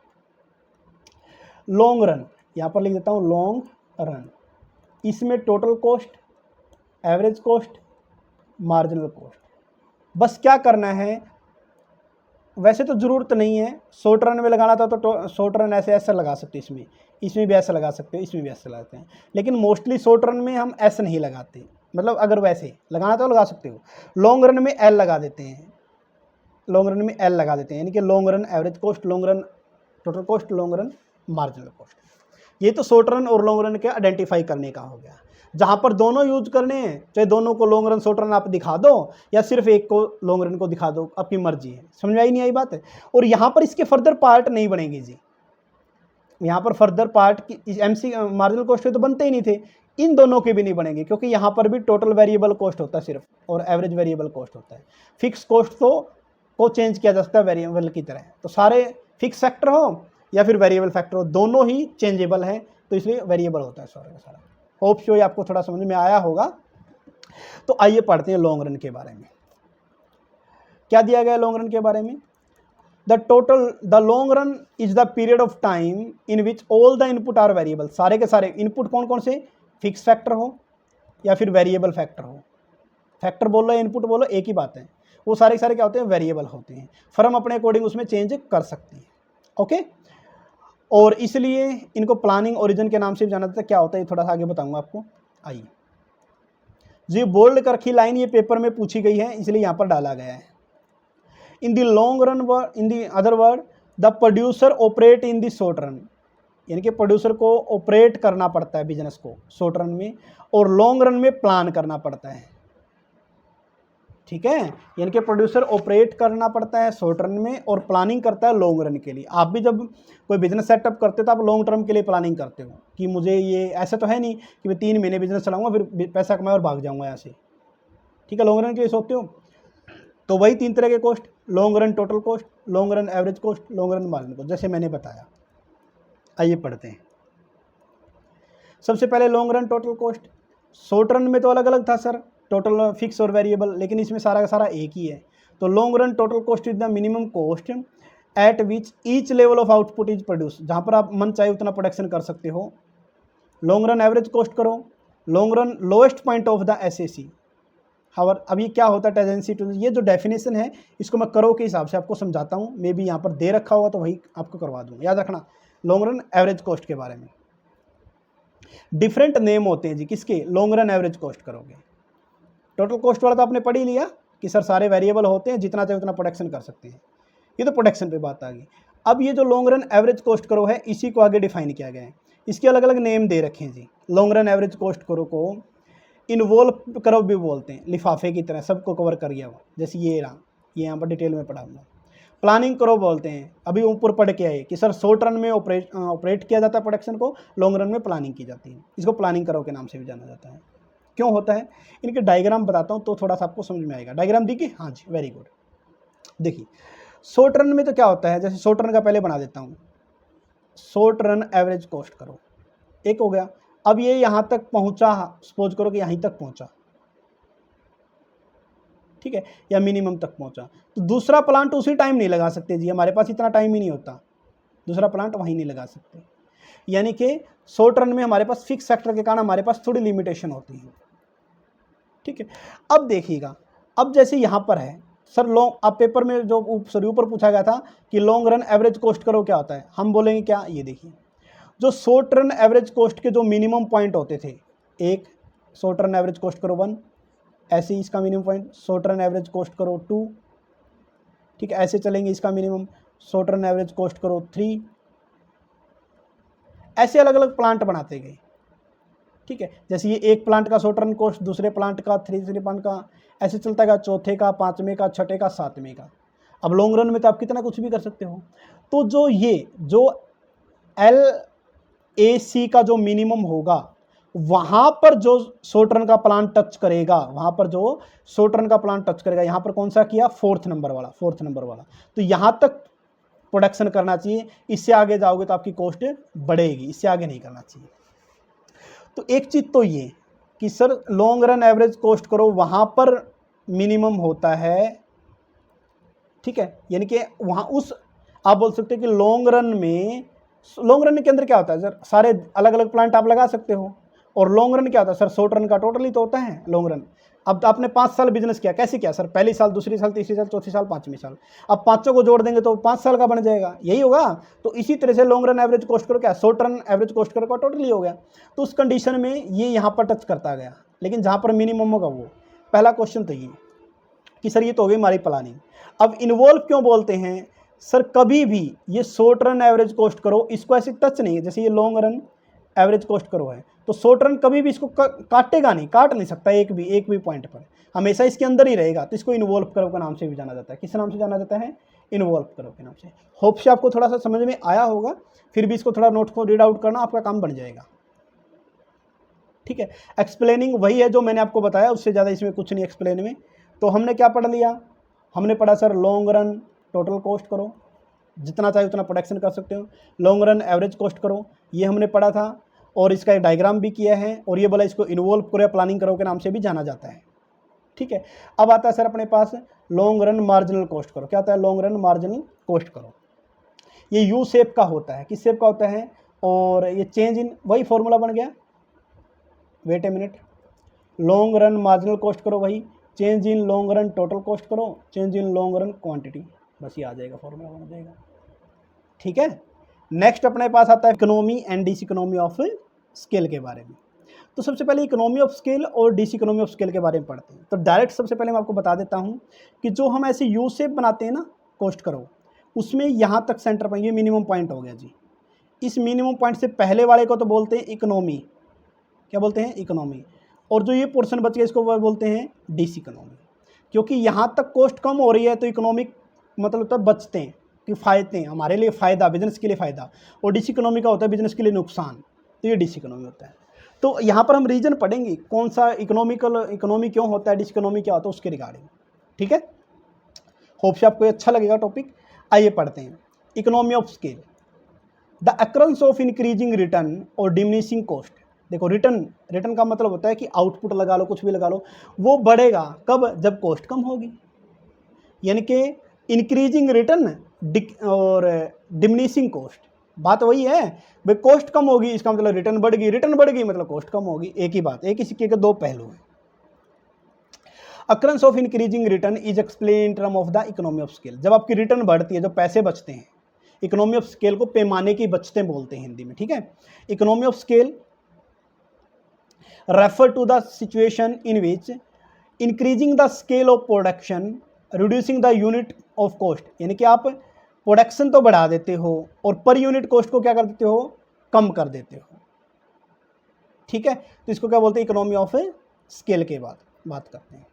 लॉन्ग रन, यहाँ पर लिख देता हूँ लॉन्ग रन, इसमें total cost, average cost, marginal cost, बस क्या करना है। वैसे तो ज़रूरत नहीं है, शॉर्ट रन में लगाना था तो शॉर्ट रन ऐसे ऐसे लगा सकते हो, इसमें भी ऐसे लगा सकते हो, इसमें भी ऐसे लगाते हैं, लेकिन मोस्टली शॉर्ट रन में हम ऐसे नहीं लगाते। मतलब अगर वैसे लगाना तो लगा सकते हो। लॉन्ग रन में एल लगा देते हैं, लॉन्ग रन में एल लगा देते हैं, यानी कि long run average cost, long run total cost, long run marginal cost. ये तो शॉर्ट रन और लॉन्ग रन के आइडेंटिफाई करने का हो गया। जहाँ पर दोनों यूज करने हैं, चाहे दोनों को लॉन्ग रन शॉर्ट रन आप दिखा दो, या सिर्फ एक को लॉन्ग रन को दिखा दो, आपकी मर्जी है। समझ में आई नहीं आई बात है? और यहाँ पर इसके फर्दर पार्ट नहीं बनेंगे जी। यहाँ पर फर्दर पार्ट की एमसी मार्जिनल कॉस्ट के तो बनते ही नहीं थे, इन दोनों के भी नहीं बनेंगे, क्योंकि यहाँ पर भी टोटल वेरिएबल कॉस्ट होता है सिर्फ, और एवरेज वेरिएबल कॉस्ट होता है। फिक्स कॉस्ट को चेंज किया जा सकता है वेरिएबल की तरह, तो सारे फिक्स फैक्टर हो या फिर वेरिएबल फैक्टर हो, दोनों ही चेंजेबल हैं, तो इसलिए वेरिएबल होता है सारा का सारा। होप सो ये आपको थोड़ा समझ में आया होगा। तो आइए पढ़ते हैं लॉन्ग रन के बारे में। क्या दिया गया लॉन्ग रन के बारे में? The long run is the period of time in which all the input are variable. सारे के सारे इनपुट कौन कौन से? फिक्स फैक्टर हो या फिर वेरिएबल फैक्टर हो। फैक्टर बोलो या इनपुट बोलो, एक ही बात है। वो सारे के सारे क्या होते हैं? वेरिएबल होते हैं। फर्म अपने अकॉर्डिंग उसमें चेंज कर सकती है। ओके, और इसलिए इनको प्लानिंग ओरिजिन के नाम से भी जाना जाता है। क्या होता है ये थोड़ा सा आगे बताऊंगा आपको। आइए जी, बोल्ड कर रखी लाइन ये पेपर में पूछी गई है, इसलिए यहाँ पर डाला गया है। In the long run, in the other word, the producer operate in the short run, यानी कि प्रोड्यूसर को ऑपरेट करना पड़ता है बिजनेस को शॉर्ट रन में, और लॉन्ग रन में प्लान करना पड़ता है। ठीक है, यानी कि प्रोड्यूसर ऑपरेट करना पड़ता है शॉर्ट रन में और प्लानिंग करता है लॉन्ग रन के लिए। आप भी जब कोई बिजनेस सेटअप करते हो तो आप लॉन्ग टर्म के लिए प्लानिंग करते हो कि मुझे ये, ऐसा तो है नहीं कि मैं 3 महीने बिजनेस चलाऊंगा फिर पैसा कमाया और भाग जाऊंगा यहाँ से। ठीक है, लॉन्ग रन के लिए सोचते हो। तो वही 3 तरह के cost, long run total cost, long run average cost, long run marginal cost, जैसे मैंने बताया। आइए पढ़ते हैं। सबसे पहले long run total cost. Short run में तो अलग अलग था सर, टोटल फिक्स और वेरिएबल, लेकिन इसमें सारा का सारा एक ही है। तो long run total cost is the minimum cost at which each level of output is produce, जहाँ पर आप मन चाहे उतना प्रोडक्शन कर सकते हो। लॉन्ग रन एवरेज कॉस्ट करो। Long run lowest point of the SAC. However, अब ये क्या होता है टेंडेंसी टू, ये जो डेफिनेशन है इसको मैं करो के हिसाब से आपको समझाता हूँ। मे बी यहाँ पर दे रखा होगा तो वही आपको करवा दूँ, याद रखना लॉन्ग रन एवरेज कॉस्ट के बारे में। डिफरेंट नेम होते हैं जी किसके? लॉन्ग रन एवरेज कॉस्ट करोगे। टोटल कॉस्ट वाला तो आपने पढ़ ही लिया कि सर सारे वेरिएबल होते हैं, जितना चाहे उतना प्रोडक्शन कर सकते हैं। ये तो प्रोडक्शन पे बात आ गई। अब ये जो लॉन्ग रन एवरेज कॉस्ट करो है, इसी को आगे डिफाइन किया गया है। इसके अलग अलग नेम दे रखे हैं जी। लॉन्ग रन एवरेज कॉस्ट करो को इन्वॉल्व करो भी बोलते हैं, लिफाफे की तरह सबको कवर कर गया वो, जैसे ये रहा, ये यहाँ पर डिटेल में पढ़ा हुआ। प्लानिंग करो बोलते हैं, अभी ऊपर पढ़ के आए कि सर शॉर्ट रन में ऑपरेट किया जाता है प्रोडक्शन को, लॉन्ग रन में प्लानिंग की जाती है। इसको प्लानिंग करो के नाम से भी जाना जाता है। क्यों होता है? इनके डायग्राम बताता हूँ तो थोड़ा सा आपको समझ में आएगा। डायग्राम देखिए, हाँ जी, वेरी गुड। देखिए शॉर्ट रन में तो क्या होता है, जैसे शॉर्ट रन का पहले बना देता हूँ। शॉर्ट रन एवरेज कॉस्ट करो, एक हो गया। अब ये यहाँ तक पहुँचा, सपोज करो कि यहीं तक पहुँचा, ठीक है, या मिनिमम तक पहुंचा। तो दूसरा प्लांट उसी टाइम नहीं लगा सकते जी, हमारे पास इतना टाइम ही नहीं होता, दूसरा प्लांट वहीं नहीं लगा सकते। यानी कि शॉर्ट रन में हमारे पास फिक्स सेक्टर के कारण हमारे पास थोड़ी लिमिटेशन होती है। ठीक है, अब देखिएगा, अब जैसे यहाँ पर है सर लॉन्ग, अब पेपर में जो ऊपर पूछा गया था कि लॉन्ग रन एवरेज कॉस्ट करो क्या होता है, हम बोलेंगे क्या, ये देखिए जो शॉर्ट रन एवरेज कॉस्ट के जो मिनिमम पॉइंट होते थे, एक शॉर्ट रन एवरेज कॉस्ट करो 1, ऐसे ही इसका minimum point short run average cost करो 2, ठीक है, ऐसे चलेंगे, इसका minimum short run average cost करो 3, ऐसे अलग अलग प्लांट बनाते गए। ठीक है, जैसे ये एक प्लांट का शॉर्ट रन कॉस्ट, दूसरे प्लांट का, तीसरे प्लांट का, ऐसे चलता गया, चौथे का, पाँचवें का, छठे का, सातवें का। अब लॉन्ग रन में तो आप कितना कुछ भी कर सकते हो। तो जो ये जो LAC का जो मिनिमम होगा, वहाँ पर जो शॉर्ट रन का प्लान टच करेगा, वहाँ पर जो शॉर्ट रन का प्लान टच करेगा, यहाँ पर कौन सा किया, फोर्थ नंबर वाला। तो यहाँ तक प्रोडक्शन करना चाहिए, इससे आगे जाओगे तो आपकी कॉस्ट बढ़ेगी, इससे आगे नहीं करना चाहिए। तो एक चीज़ तो ये कि sir long run average cost करो, वहाँ पर मिनिमम होता है। ठीक है, यानी कि वहाँ उस, आप बोल सकते हो कि लॉन्ग रन के अंदर क्या होता है सर, सारे अलग अलग प्लांट आप लगा सकते हो। और लॉन्ग रन क्या होता है सर, शॉर्ट रन का टोटल ही तो होता है लॉन्ग रन। अब आपने 5 साल बिजनेस किया, कैसे किया सर, पहली साल, दूसरी साल, तीसरी साल, चौथी साल, पाँचवीं साल, अब पाँचों को जोड़ देंगे तो 5 साल का बन जाएगा, यही होगा। तो इसी तरह से लॉन्ग रन एवरेज कॉस्ट करो क्या, शॉर्ट रन एवरेज कॉस्ट करो का टोटल ही हो गया। तो उस कंडीशन में ये यहाँ पर टच करता गया, लेकिन जहाँ पर मिनिमम होगा वो पहला क्वेश्चन तो ये कि सर ये तो हो गई हमारी प्लानिंग। अब इन्वॉल्व क्यों बोलते हैं सर, कभी भी ये शॉर्ट रन एवरेज कॉस्ट करो, इसको ऐसे टच नहीं है, जैसे ये लॉन्ग रन एवरेज कॉस्ट करो है, तो शॉर्ट रन कभी भी इसको काटेगा नहीं, काट नहीं सकता एक भी पॉइंट पर, हमेशा इसके अंदर ही रहेगा। तो इसको इन्वॉल्व करो के नाम से भी जाना जाता है। किस नाम से जाना जाता है, इन्वॉल्व करो के नाम से। होप से आपको थोड़ा सा समझ में आया होगा, फिर भी इसको थोड़ा नोट को रीड आउट करना, आपका काम बन जाएगा। ठीक है, एक्सप्लेनिंग वही है जो मैंने आपको बताया, उससे ज़्यादा इसमें कुछ नहीं एक्सप्लेन में। तो हमने क्या पढ़ लिया, हमने पढ़ा sir long run total cost करो, जितना चाहे उतना प्रोडक्शन कर सकते हो। लॉन्ग रन एवरेज कॉस्ट करो, ये हमने पढ़ा था, और इसका एक डायग्राम भी किया है, और ये बोला इसको इन्वॉल्व करो या प्लानिंग करो के नाम से भी जाना जाता है। ठीक है, अब आता है सर अपने पास लॉन्ग रन मार्जिनल कॉस्ट करो। क्या होता है लॉन्ग रन मार्जिनल कॉस्ट करो, ये यू शेप का होता है, किस शेप का होता है, और ये चेंज इन, वही फॉर्मूला बन गया, wait a minute, long run marginal cost करो, वही change in long run total cost करो, change in long run quantity, बस ये आ जाएगा, फॉर्मूला बन जाएगा। ठीक है, नेक्स्ट अपने पास आता है इकोनॉमी एंड डिसइकोनॉमी ऑफ स्केल के बारे में। तो सबसे पहले इकोनॉमी ऑफ स्केल और डिसइकोनॉमी ऑफ स्केल के बारे में पढ़ते हैं। तो डायरेक्ट सबसे पहले मैं आपको बता देता हूँ कि जो हम ऐसे यू शेप बनाते हैं ना कॉस्ट करो, उसमें यहाँ तक सेंटर पर ये मिनिमम पॉइंट हो गया जी। इस मिनिमम पॉइंट से पहले वाले को तो बोलते हैं इकोनॉमी, क्या बोलते हैं, इकोनॉमी। और जो ये पोर्शन बच गया इसको बोलते हैं डिसइकोनॉमी, क्योंकि यहाँ तक कॉस्ट कम हो रही है तो इकोनॉमिक मतलब तो बचते हैं कि फ़ायदे, हमारे लिए फ़ायदा, बिजनेस के लिए फ़ायदा, और डिसइकोनॉमी का होता है बिजनेस के लिए नुकसान, तो ये डिसइकोनॉमी होता है। तो यहाँ पर हम रीजन पढ़ेंगे कौन सा इकोनॉमी क्यों होता है, डिसइकोनॉमी क्या होता है उसके रिगार्डिंग। ठीक है, होप से आपको अच्छा लगेगा टॉपिक। आइए पढ़ते हैं economy of scale. The अक्रंस of increasing return और डिमिनिशिंग कॉस्ट। देखो रिटर्न का मतलब होता है कि आउटपुट लगा लो, कुछ भी लगा लो, वो बढ़ेगा कब, जब कॉस्ट कम होगी। यानी कि इंक्रीजिंग रिटर्न और डिमिनिशिंग कॉस्ट, बात वही है भाई, कॉस्ट कम होगी इसका मतलब रिटर्न बढ़ गई मतलब कॉस्ट कम होगी, एक ही बात, एक ही सिक्के के दो पहलू हैं। अक्रंस of increasing return is explain in term of the economy of scale. जब आपकी रिटर्न बढ़ती है, जो पैसे बचते हैं, इकोनॉमी ऑफ स्केल को पैमाने की बचते बोलते हैं हिंदी में। ठीक है, economy of scale refer to the situation in which increasing the scale of production reducing the unit of cost. यानी कि आप प्रोडक्शन तो बढ़ा देते हो और पर यूनिट कॉस्ट को क्या कर देते हो, कम कर देते हो। ठीक है, तो इसको क्या बोलते हैं, इकोनॉमी ऑफ स्केल के बाद बात करते हैं।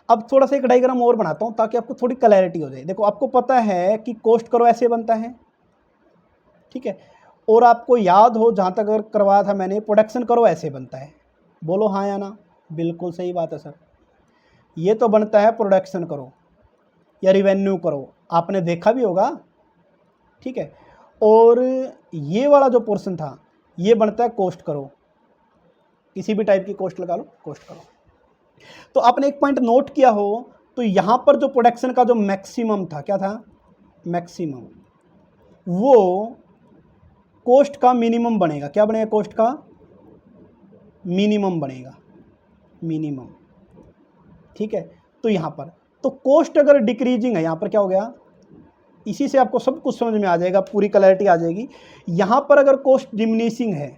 अब थोड़ा सा एक डायग्राम और बनाता हूं ताकि आपको थोड़ी क्लैरिटी हो जाए। देखो आपको पता है कि कॉस्ट करो ऐसे बनता है, ठीक है, और आपको याद हो जहां तक अगर करवाया था मैंने, प्रोडक्शन करो ऐसे बनता है। बोलो हाँ या ना, बिल्कुल सही बात है सर, ये तो बनता है प्रोडक्शन करो या रिवेन्यू करो, आपने देखा भी होगा। ठीक है, और ये वाला जो पोर्शन था ये बनता है कॉस्ट करो, किसी भी टाइप की कॉस्ट लगा लो, कॉस्ट करो। तो आपने एक पॉइंट नोट किया हो तो यहाँ पर जो प्रोडक्शन का जो मैक्सिमम था, क्या था, मैक्सिमम, वो कॉस्ट का मिनिमम बनेगा। क्या बनेगा? कॉस्ट का मिनिमम बनेगा, मिनिमम। ठीक है, तो यहाँ पर तो कॉस्ट अगर डिक्रीजिंग है, यहाँ पर क्या हो गया, इसी से आपको सब कुछ समझ में आ जाएगा, पूरी क्लैरिटी आ जाएगी। यहाँ पर अगर कॉस्ट डिमिनिशिंग है,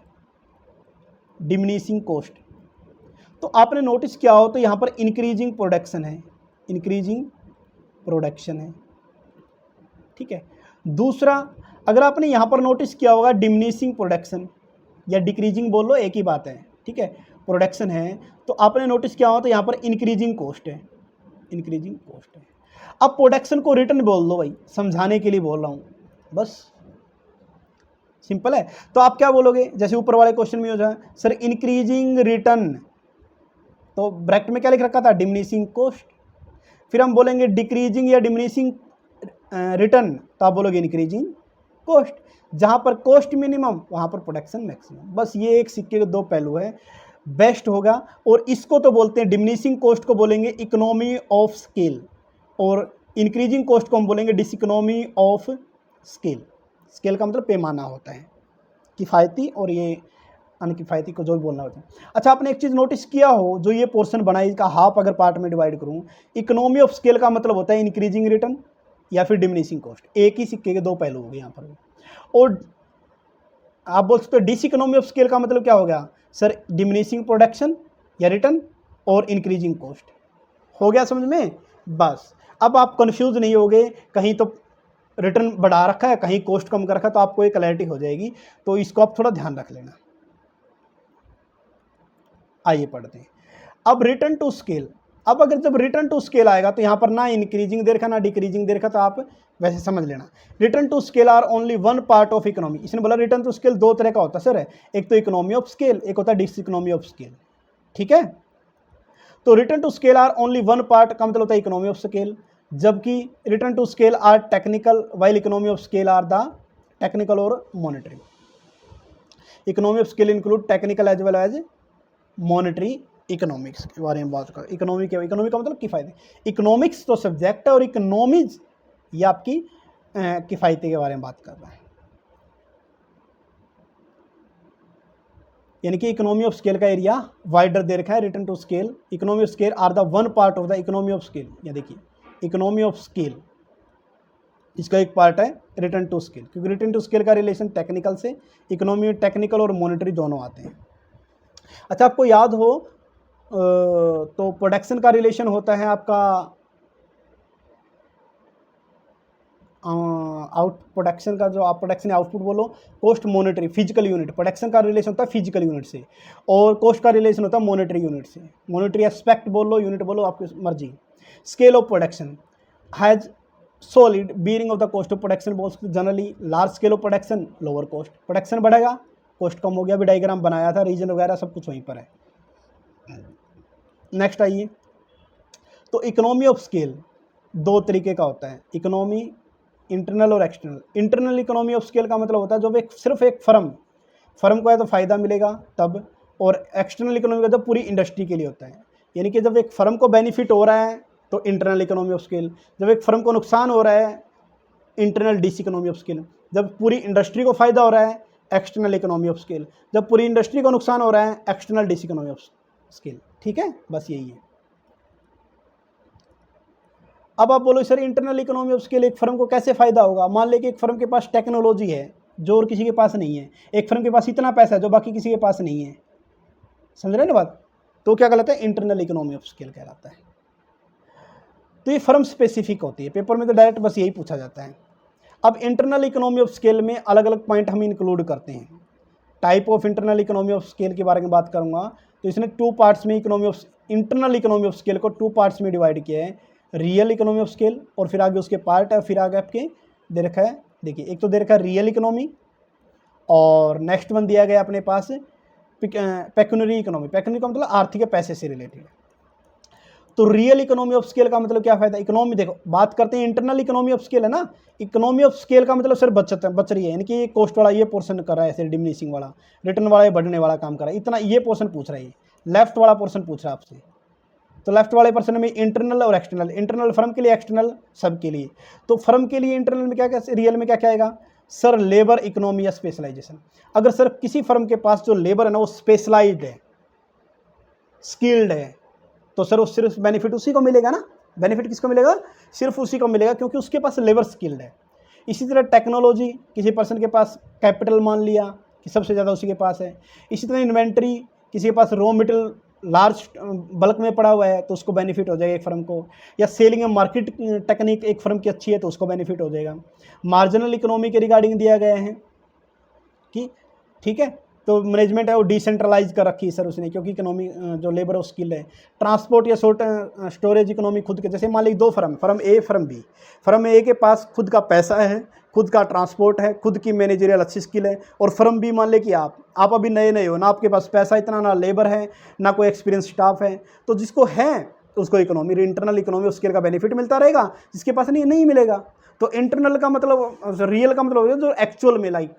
डिमिनिशिंग कॉस्ट, तो आपने नोटिस किया हो तो यहाँ पर इंक्रीजिंग प्रोडक्शन है, इंक्रीजिंग प्रोडक्शन है। ठीक है, दूसरा अगर आपने यहाँ पर नोटिस किया होगा डिमिनिशिंग प्रोडक्शन या डिक्रीजिंग बोल लो, एक ही बात है। ठीक है, प्रोडक्शन है तो आपने नोटिस किया होगा तो यहाँ पर इंक्रीजिंग कॉस्ट है, इंक्रीजिंग कॉस्ट है। अब प्रोडक्शन को रिटर्न बोल दो भाई, समझाने के लिए बोल रहा हूँ, बस सिंपल है। तो आप क्या बोलोगे, जैसे ऊपर वाले क्वेश्चन में हो जाए सर इंक्रीजिंग रिटर्न, तो ब्रैकेट में क्या लिख रखा था, डिमिनिशिंग कॉस्ट। फिर हम बोलेंगे डिक्रीजिंग या डिमिनिशिंग रिटर्न, तो आप बोलोगे इंक्रीजिंग कॉस्ट। जहाँ पर कॉस्ट मिनिमम वहाँ पर प्रोडक्शन मैक्सिमम। बस ये एक सिक्के के दो पहलू है, बेस्ट होगा। और इसको तो बोलते हैं, डिमिनिशिंग कॉस्ट को बोलेंगे इकोनॉमी ऑफ स्केल, और इंक्रीजिंग कॉस्ट को हम बोलेंगे डिसइकोनॉमी ऑफ स्केल। स्केल का मतलब पैमाना होता है, किफ़ायती और ये अनकिफ़ायती को जो भी बोलना होता है। अच्छा, आपने एक चीज़ नोटिस किया हो, जो ये पोर्शन बना है इसका हाफ अगर पार्ट में डिवाइड करूँ, इकोनॉमी ऑफ स्केल का मतलब होता है इंक्रीजिंग रिटर्न या फिर डिमिनिशिंग कॉस्ट। एक ही सिक्के के दो पहलू हो गए यहाँ पर। और आप बोल सकते हो डिसइकोनॉमी ऑफ स्केल का मतलब क्या हो गया सर, डिमिनिशिंग प्रोडक्शन या रिटर्न और इंक्रीजिंग कॉस्ट। हो गया समझ में? बस अब आप कंफ्यूज नहीं होगे, कहीं तो रिटर्न बढ़ा रखा है, कहीं कॉस्ट कम कर रखा है, तो आपको एक क्लैरिटी हो जाएगी। तो इसको आप थोड़ा ध्यान रख लेना। आइए पढ़ते हैं अब रिटर्न टू स्केल। अब अगर जब रिटर्न टू स्केल आएगा तो यहाँ पर ना इंक्रीजिंग दे रखा ना डिक्रीजिंग दे रखा, तो आप वैसे समझ लेना। Return to scale are only one part of economy. इसने बोला रिटर्न टू स्केल दो तरह का होता है सर, एक तो इकोनॉमी ऑफ स्केल, एक होता है डिसइकोनॉमी ऑफ स्केल। ठीक है, तो return to scale are only one part का मतलब होता है इकोनॉमी ऑफ स्केल, जबकि return to scale are technical while economy of scale are the technical और monetary. Economy of scale include technical as well as monetary economics के बारे में बात करें। इकोनॉमी का मतलब किफ़ायती। इकोनॉमिक्स तो सब्जेक्ट है और इकोनॉमीज ये आपकी किफ़ायती के बारे में बात कर रहा है। यानी कि इकोनॉमी ऑफ स्केल का एरिया वाइडर दे रखा है। Return to scale, economy of scale are the one part of the economy of scale. या देखिए इकोनॉमी ऑफ स्केल इसका एक पार्ट है रिटर्न टू स्केल, क्योंकि रिटर्न टू स्केल का रिलेशन टेक्निकल से, इकोनॉमी में टेक्निकल और मॉनिटरी दोनों आते हैं। अच्छा, आपको याद हो तो प्रोडक्शन का रिलेशन होता है आपका आउट प्रोडक्शन का, जो आप प्रोडक्शन आउटपुट बोलो, cost monetary physical unit. Production का रिलेशन होता है फिजिकल यूनिट से और कॉस्ट का रिलेशन होता है मॉनिटरी यूनिट से। मॉनिटरी एस्पेक्ट बोलो, यूनिट बोलो, आपकी मर्जी। Scale of production has solid bearing of the cost of production बोल सकते। Generally large scale of production lower cost, production बढ़ेगा कॉस्ट कम हो गया। अभी डायग्राम बनाया था, रीजन वगैरह सब कुछ वहीं पर है। नेक्स्ट आइए, तो इकोनॉमी ऑफ स्केल दो तरीके का होता है, इकोनॉमी इंटरनल और external. Internal economy of scale का मतलब होता है जब सिर्फ एक फर्म को है तो फ़ायदा मिलेगा तब, और एक्सटर्नल इकोनॉमी का जब पूरी इंडस्ट्री के लिए होता है। यानी कि जब एक फर्म को बेनिफिट हो रहा है तो इंटरनल इकोनॉमी ऑफ स्केल, जब एक फर्म को नुकसान हो रहा है internal diseconomy of scale, जब पूरी इंडस्ट्री को फ़ायदा हो रहा है एक्सटर्नल इकोनॉमी ऑफ स्केल, जब पूरी इंडस्ट्री को नुकसान हो रहा है external diseconomy of scale. ठीक है, बस यही है। अब आप बोलो sir internal economy of scale एक फर्म को कैसे फ़ायदा होगा। मान ले कि एक फर्म के पास टेक्नोलॉजी है जो और किसी के पास नहीं है, एक फर्म के पास इतना पैसा है जो बाकी किसी के पास नहीं है, समझ रहे हैं ना बात, तो क्या कहलाता है, इंटरनल इकोनॉमी ऑफ स्केल कहलाता है। तो ये फर्म स्पेसिफिक होती है, पेपर में तो डायरेक्ट बस यही पूछा जाता है। अब इंटरनल इकोनॉमी ऑफ स्केल में अलग अलग पॉइंट हम इंक्लूड करते हैं। Type of internal economy of scale के बारे में बात करूंगा, तो इसने टू पार्ट्स में इंटरनल इकोनॉमी ऑफ स्केल को टू पार्ट्स में डिवाइड किया है, रियल इकोनॉमी ऑफ स्केल और फिर आगे उसके पार्ट है, फिर आगे आपके दे रखा है, देखिए एक तो दे रखा है रियल इकोनॉमी और नेक्स्ट वन दिया गया अपने पास पेक्यूनरी इकोनॉमी। पेक्यूनरी का मतलब आर्थिक पैसे से रिलेटेड। तो रियल इकोनॉमी ऑफ स्केल का मतलब क्या फायदा, इकोनॉमी देखो बात करते हैं इंटरनल इकोनॉमी ऑफ स्केल है ना, इकोनॉमी ऑफ स्केल का मतलब सिर्फ बच रही है, यानी कि ये कॉस्ट वाला ये पोर्शन कर रहा है, ऐसे डिमिनिशिंग वाला, रिटर्न वाला ये बढ़ने वाला काम कर रहा है, इतना ये पोर्शन पूछ रहा है, लेफ्ट वाला पोर्शन पूछ रहा है आपसे। तो लेफ्ट वाले पर्सन में इंटरनल और एक्सटर्नल, इंटरनल फर्म के लिए, एक्सटर्नल सब के लिए। तो फर्म के लिए इंटरनल में क्या क्या, रियल में क्या क्या आएगा सर, लेबर इकोनॉमी या स्पेशलाइजेशन। अगर सर किसी फर्म के पास जो लेबर है ना वो स्पेशलाइज्ड है, स्किल्ड है, तो सर उस सिर्फ बेनिफिट उसी को मिलेगा ना। बेनिफिट किसको मिलेगा, सिर्फ उसी को मिलेगा, क्योंकि उसके पास लेबर स्किल्ड है। इसी तरह टेक्नोलॉजी, किसी पर्सन के पास कैपिटल मान लिया कि सबसे ज़्यादा उसी के पास है। इसी तरह इन्वेंट्री, किसी के पास रॉ मटेरियल लार्ज बल्क में पड़ा हुआ है तो उसको बेनिफिट हो जाएगा एक फर्म को। या सेलिंग एंड मार्केट टेक्निक एक फर्म की अच्छी है तो उसको बेनिफिट हो जाएगा। मार्जिनल इकोनॉमी के रिगार्डिंग दिया गया है कि ठीक है, तो मैनेजमेंट है वो डिसेंट्रलाइज कर रखी है सर उसने, क्योंकि इकोनॉमी जो लेबर और स्किल है। ट्रांसपोर्ट या स्टोरेज इकोनॉमी खुद के, जैसे मान लीजिए दो फर्म, फर्म ए फर्म बी, फर्म ए के पास खुद का पैसा है, खुद का ट्रांसपोर्ट है, खुद की मैनेजरियल अच्छी स्किल है, और फर्म बी मान ले कि आप अभी नए नए हो ना, आपके पास पैसा इतना, ना लेबर है, ना कोई एक्सपीरियंस स्टाफ है, तो जिसको है उसको इकोनॉमी, इंटरनल इकोनॉमी स्किल का बेनिफिट मिलता रहेगा, जिसके पास नहीं मिलेगा। तो इंटरनल का मतलब, रियल का मतलब जो एक्चुअल में लाइक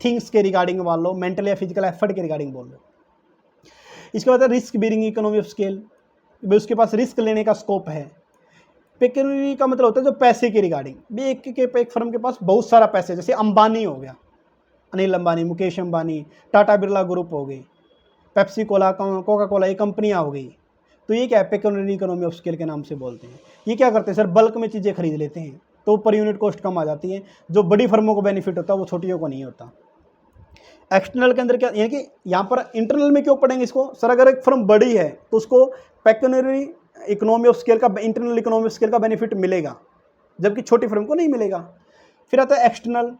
थिंग्स के रिगार्डिंग मान लो, मेंटल या फिजिकल एफर्ट के रिगार्डिंग बोल लो। इसके बाद risk bearing economy of scale, उसके पास रिस्क लेने का स्कोप है। पेक्यूनियरी का मतलब होता है जो पैसे के रिगार्डिंग, भी एक फर्म के पास बहुत सारा पैसे, जैसे अंबानी हो गया, अनिल अंबानी, मुकेश अंबानी, टाटा बिरला ग्रुप हो गई, पेप्सी कोला, कोका कोला, ये कंपनियाँ हो गई। तो ये क्या है, पेक्यूनियरी इकोनॉमी ऑफ स्केल के नाम से बोलते हैं। ये क्या करते हैं सर, बल्क में चीज़ें खरीद लेते हैं तो पर यूनिट कॉस्ट कम आ जाती है। जो बड़ी फर्मों को बेनिफिट होता है वो छोटियों को नहीं होता। एक्सटर्नल के अंदर क्या, यानी कि यहाँ पर इंटरनल में क्यों पढ़ेंगे इसको सर, अगर एक फर्म बड़ी है तो उसको पेक्यूनियरी इकोनॉमी ऑफ स्केल का, इंटरनल इकोनॉमी ऑफ स्केल का बेनिफिट मिलेगा, जबकि छोटी फर्म को नहीं मिलेगा। फिर आता है एक्सटर्नल।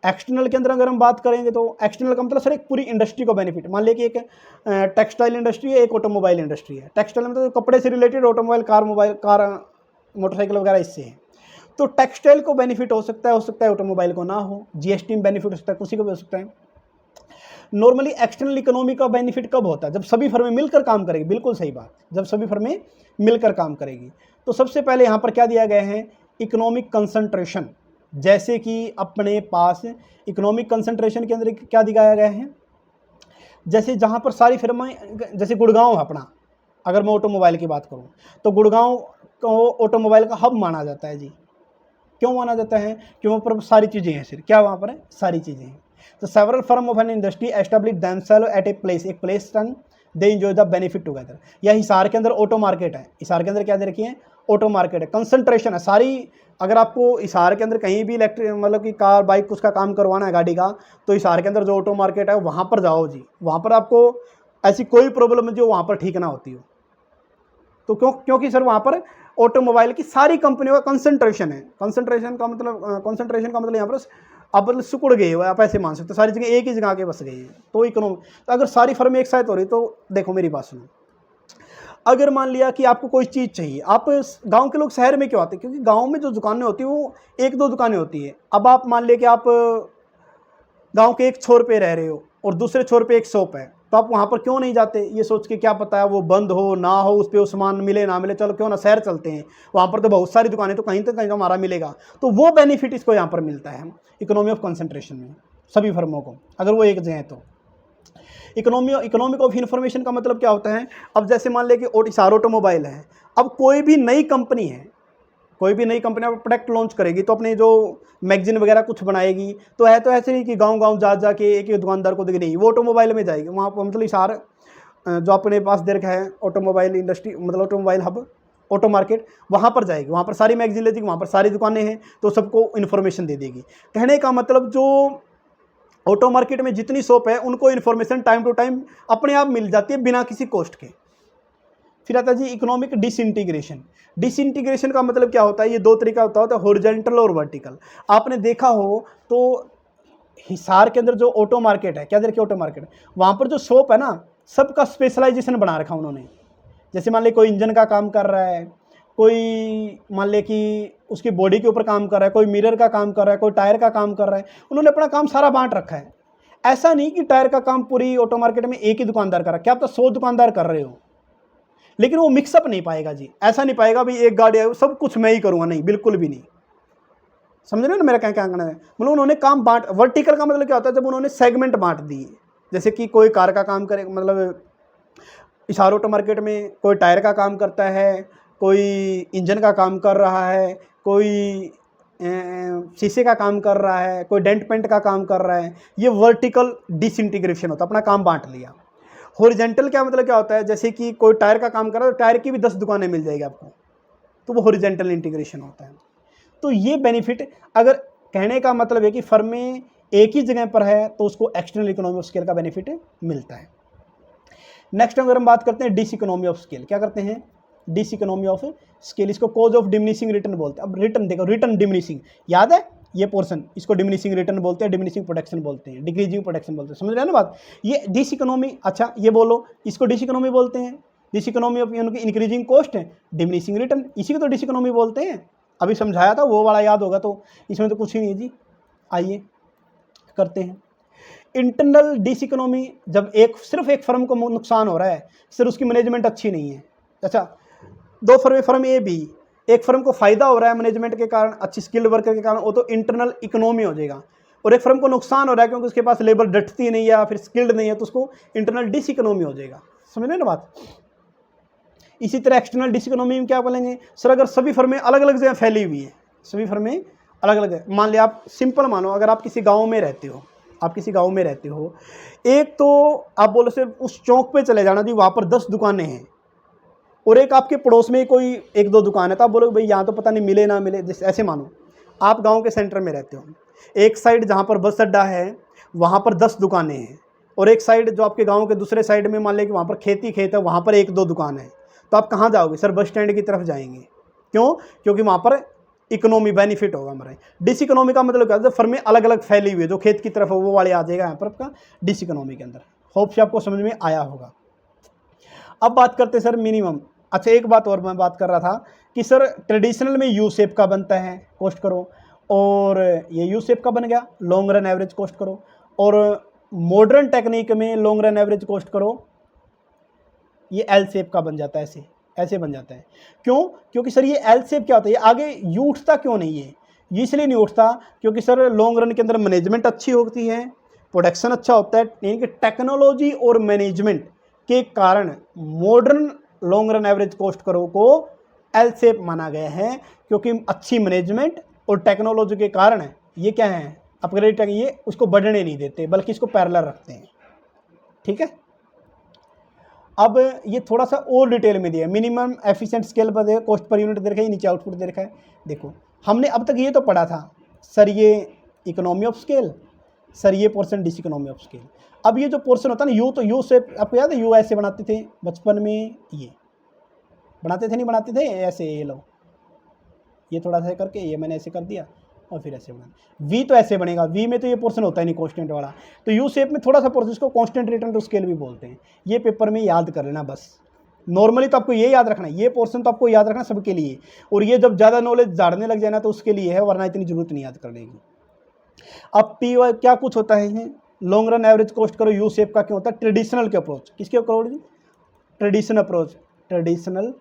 एक्सटर्नल के अंदर अगर हम बात करेंगे तो एक्सटर्नल का मतलब सर एक पूरी इंडस्ट्री को बेनिफिट, मान लिया कि एक टेक्सटाइल इंडस्ट्री है, एक ऑटोमोबाइल इंडस्ट्री है। टेक्सटाइल मतलब तो कपड़े से रिलेटेड, ऑटोमोबाइल कार मोटरसाइकिल वगैरह इससे है। तो टेक्सटाइल को बेनिफिट हो सकता है ऑटोमोबाइल को ना हो। जीएसटी में बेनिफिट हो सकता है, किसी को भी हो सकता है। नॉर्मली एक्सटर्नल इकोनॉमी का बेनिफिट कब होता है, जब सभी फर्में मिलकर काम करेगी। बिल्कुल सही बात, जब सभी फर्में मिलकर काम करेगी। तो सबसे पहले यहाँ पर क्या दिया गया है, इकोनॉमिक कंसंट्रेशन। जैसे कि अपने पास इकोनॉमिक कंसंट्रेशन के अंदर क्या दिखाया गया है, जैसे जहाँ पर सारी फर्में, जैसे गुड़गांव है अपना, अगर मैं ऑटोमोबाइल की बात करूँ तो गुड़गांव को ऑटोमोबाइल का हब माना जाता है जी। क्यों माना जाता है, क्योंकि वहाँ पर सारी चीज़ें हैं। सिर्फ क्या वहाँ पर है, सारी चीज़ें हैं। तो several firm of an industry establish themselves at a place, एक place then they enjoy the benefit together. या हिसार के अंदर ऑटो मार्केट है, हिसार के अंदर क्या दे रखी है, ऑटो मार्केट है। कंसंट्रेशन है सारी, अगर आपको हिसार के अंदर कहीं भी इलेक्ट्रिक मतलब कि कार बाइक उसका काम करवाना है गाड़ी का, तो हिसार के अंदर जो ऑटो मार्केट है वहाँ पर जाओ जी। वहाँ पर आपको ऐसी कोई प्रॉब्लम है जो वहाँ पर ठीक ना होती हो। तो क्योंकि सर वहाँ पर ऑटोमोबाइल की सारी कंपनियों का कंसंट्रेशन है। कंसंट्रेशन का मतलब यहाँ पर आप मतलब सिकुड़ गए हो, आप ऐसे मान सकते हो, सारी जगह एक ही जगह के बस गई है। तो इकोनॉमी, तो अगर सारी फर्म एक साथ हो रही, तो देखो मेरी बात सुनो, अगर मान लिया कि आपको कोई चीज़ चाहिए, आप गांव के लोग शहर में क्यों आते हैं, क्योंकि गांव में जो दुकानें होती है वो एक दो दुकानें होती है। अब आप मान लिया कि आप गांव के एक छोर पे रह रहे हो और दूसरे छोर पे एक शॉप है, तो आप वहाँ पर क्यों नहीं जाते, ये सोच के क्या पता है वो बंद हो ना हो, उस पर सामान मिले ना मिले, चलो क्यों ना शहर चलते हैं, वहाँ पर तो बहुत सारी दुकानें, तो कहीं तो हमारा मिलेगा। तो वो बेनिफिट इसको यहाँ पर मिलता है इकोनॉमी ऑफ कंसंट्रेशन में, सभी फर्मों को, अगर वो एक जगह है तो। इकोनॉमिक ऑफ इंफॉर्मेशन का मतलब क्या होता है, अब जैसे मान ले कि सार ऑटोमोबाइल है, अब कोई भी नई कंपनी है, कोई भी नई कंपनी प्रोडक्ट लॉन्च करेगी तो अपने जो मैगजीन वगैरह कुछ बनाएगी, तो है तो ऐसे नहीं कि गांव-गांव जा के एक दुकानदार को देगी, नहीं, वो ऑटोमोबाइल में जाएगी। वहाँ पर मतलब इशार जो अपने पास दे रखा है ऑटोमोबाइल इंडस्ट्री, मतलब ऑटोमोबाइल हब, ऑटो मार्केट, वहाँ पर जाएगी, वहाँ पर सारी मैगजीन ले जाएगी, वहाँ पर सारी दुकानें हैं, तो सबको इन्फॉर्मेशन दे देगी। कहने का मतलब जो ऑटो मार्केट में जितनी शॉप है उनको इन्फॉर्मेशन टाइम टू टाइम अपने आप मिल जाती है बिना किसी कॉस्ट के। फिर आता है जी इकोनॉमिक डिसइंटीग्रेशन। डिसइंटीग्रेशन का मतलब क्या होता है, ये दो तरीका होता है, हॉरिजॉन्टल और वर्टिकल। आपने देखा हो तो हिसार के अंदर जो ऑटो मार्केट है, क्या देखिए ऑटो मार्केट, वहाँ पर जो शॉप है ना, सबका स्पेशलाइजेशन बना रखा उन्होंने। जैसे मान ले कोई इंजन का काम कर रहा है, कोई मान ले कि उसकी बॉडी के ऊपर काम कर रहा है, कोई मिरर का काम कर रहा है, कोई टायर का काम कर रहा है, उन्होंने अपना काम सारा बांट रखा है। ऐसा नहीं कि टायर का काम पूरी ऑटो मार्केट में एक ही दुकानदार कर रहा है, क्या आप तो 100 दुकानदार कर रहे हो, लेकिन वो मिक्सअप नहीं पाएगा जी। ऐसा नहीं पाएगा भाई एक गाड़ी है सब कुछ मैं ही करूँगा, नहीं, बिल्कुल भी नहीं। समझ रहे हो ना मेरा क्या कहना है, मतलब उन्होंने काम बांट। वर्टिकल का मतलब क्या होता है, जब उन्होंने सेगमेंट बांट दिए, जैसे कि कोई कार का काम करे, मतलब इस ऑटो मार्केट में कोई टायर का काम करता है, कोई इंजन का काम कर रहा है, कोई शीशे का काम कर रहा है, कोई डेंट पेंट का काम कर रहा है। ये वर्टिकल डिसइंटीग्रेशन होता है, अपना काम बांट लिया। हॉरिजॉन्टल क्या मतलब क्या होता है, जैसे कि कोई टायर का काम कर रहा है तो टायर की भी 10 दुकानें मिल जाएगी आपको, तो वो हॉरिजॉन्टल इंटीग्रेशन होता है। तो ये बेनिफिट, अगर कहने का मतलब है कि फर्म में एक ही जगह पर है तो उसको एक्सटर्नल इकोनॉमी ऑफ स्केल का बेनिफिट मिलता है। नेक्स्ट अगर हम बात करते हैं डिस इकोनॉमी ऑफ स्केल, क्या करते हैं डिस इकोनॉमी ऑफ स्केल, इसको कॉज ऑफ डिमिनिशिंग रिटर्न बोलते हैं। अब रिटर्न देखो, रिटर्न डिमिनिशिंग याद है, ये पोर्शन, इसको डिमिनिशिंग रिटर्न बोलते हैं, डिमिनिशिंग प्रोटेक्शन बोलते हैं, डिक्रीजिंग प्रोटेक्शन बोलते हैं, समझ रहे हैं ना बात। ये डिस इकोनॉमी, अच्छा ये बोलो, इसको डिस इकोनॉमी बोलते हैं। डिस इकोनॉमी ऑफ यानी कि इंक्रीजिंग कॉस्ट है, डिमिनिशिंग रिटर्न, इसी को तो डिस इकोनॉमी बोलते हैं। अभी समझाया था वो वाला, याद होगा, तो इसमें तो कुछ ही नहीं जी। आइए करते हैं इंटरनल डिस इकोनॉमी। जब सिर्फ एक फर्म को नुकसान हो रहा है, सिर्फ उसकी मैनेजमेंट अच्छी नहीं है, अच्छा दो फर्म ए बी, एक फर्म को फायदा हो रहा है मैनेजमेंट के कारण, अच्छी स्किल्ड वर्कर के कारण, वो तो इंटरनल इकोनॉमी हो जाएगा। और एक फर्म को नुकसान हो रहा है क्योंकि उसके पास लेबर डटती नहीं है या फिर स्किल्ड नहीं है, तो उसको इंटरनल डिस इकोनॉमी हो जाएगा। समझ रहे ना बात। इसी तरह एक्सटर्नल डिस इकोनॉमी में क्या बोलेंगे सर, अगर सभी फर्में अलग अलग जगह फैली हुई है, सभी फर्में अलग अलग है, मान लिया आप सिंपल मानो, अगर आप किसी गाँव में रहते हो, आप किसी गांव में रहते हो, एक तो आप बोलो सिर्फ उस चौक पे चले जाना जी, वहाँ पर 10 दुकानें हैं, और एक आपके पड़ोस में कोई 1-2 दुकान है, तो आप बोलोगे भाई यहाँ तो पता नहीं मिले ना मिले। जैसे ऐसे मानो आप गांव के सेंटर में रहते हो, एक साइड जहाँ पर बस अड्डा है वहाँ पर 10 दुकानें हैं, और एक साइड जो आपके गाँव के दूसरे साइड में मान लें कि वहाँ पर खेत है, वहाँ पर 1-2 दुकान है, तो आप कहाँ जाओगे सर, बस स्टैंड की तरफ जाएंगे। क्यों? क्योंकि वहाँ पर इकोनॉमी बेनिफिट होगा हमारे। डिस इकोनॉमी का मतलब क्या है, फर्में अलग अलग फैली हुई है, जो खेत की तरफ है वो वाले आ जाएगा यहाँ पर आपका डिस इकोनॉमी के अंदर। होप से आपको समझ में आया होगा। अब बात करते हैं सर मिनिमम। अच्छा एक बात और मैं बात कर रहा था कि सर ट्रेडिशनल में यू शेप का बनता है कॉस्ट करो, और ये यू शेप का बन गया लॉन्ग रन एवरेज कॉस्ट करो, और मॉडर्न टेक्निक में लॉन्ग रन एवरेज कॉस्ट करो ये एल शेप का बन जाता है, ऐसे ऐसे बन जाता है। क्यों? क्योंकि सर ये एल शेप क्या होता है, ये आगे यू उठता क्यों नहीं है, ये इसलिए नहीं उठता क्योंकि सर लॉन्ग रन के अंदर मैनेजमेंट अच्छी होती है, प्रोडक्शन अच्छा होता है, यानी कि टेक्नोलॉजी और मैनेजमेंट के कारण modern long run average cost करो को एल शेप माना गया है, क्योंकि अच्छी मैनेजमेंट और टेक्नोलॉजी के कारण ये क्या है अपग्रेड, ये उसको बढ़ने नहीं देते बल्कि इसको पैरेलल रखते हैं। ठीक है, अब ये थोड़ा सा और डिटेल में दिया है। मिनिमम एफिशिएंट स्केल पर देखो, कॉस्ट पर यूनिट दे रखा है, नीचे आउटपुट दे रखा है। देखो हमने अब तक ये तो पढ़ा था सर ये इकोनॉमी ऑफ स्केल, सर ये portion diseconomy of scale. अब ये जो पोर्शन होता है ना, यू, तो यू से आपको याद है यू ऐसे बनाते थे बचपन में, ये बनाते थे नहीं बनाते थे ऐसे, ये लो ये थोड़ा सा करके ये मैंने ऐसे कर दिया और फिर ऐसे बना। वी तो ऐसे बनेगा, वी में तो ये पोर्शन होता है नहीं कांस्टेंट वाला, तो यू शेप में थोड़ा सा पोर्शन, इसको कांस्टेंट रिटर्न टू स्केल भी बोलते हैं। ये पेपर में याद कर लेना बस, नॉर्मली तो आपको ये याद रखना है, ये पोर्शन तो आपको याद रखना सबके लिए, और ये जब ज़्यादा नॉलेज झाड़ने लग जाए ना तो उसके लिए है, वरना इतनी जरूरत नहीं याद करने की। अब पी वाई क्या कुछ होता है, लॉन्ग रन एवरेज कॉस्ट करो यू शेप का क्यों होता है, ट्रेडिशनल के अप्रोच, किसके according, traditional approach, traditional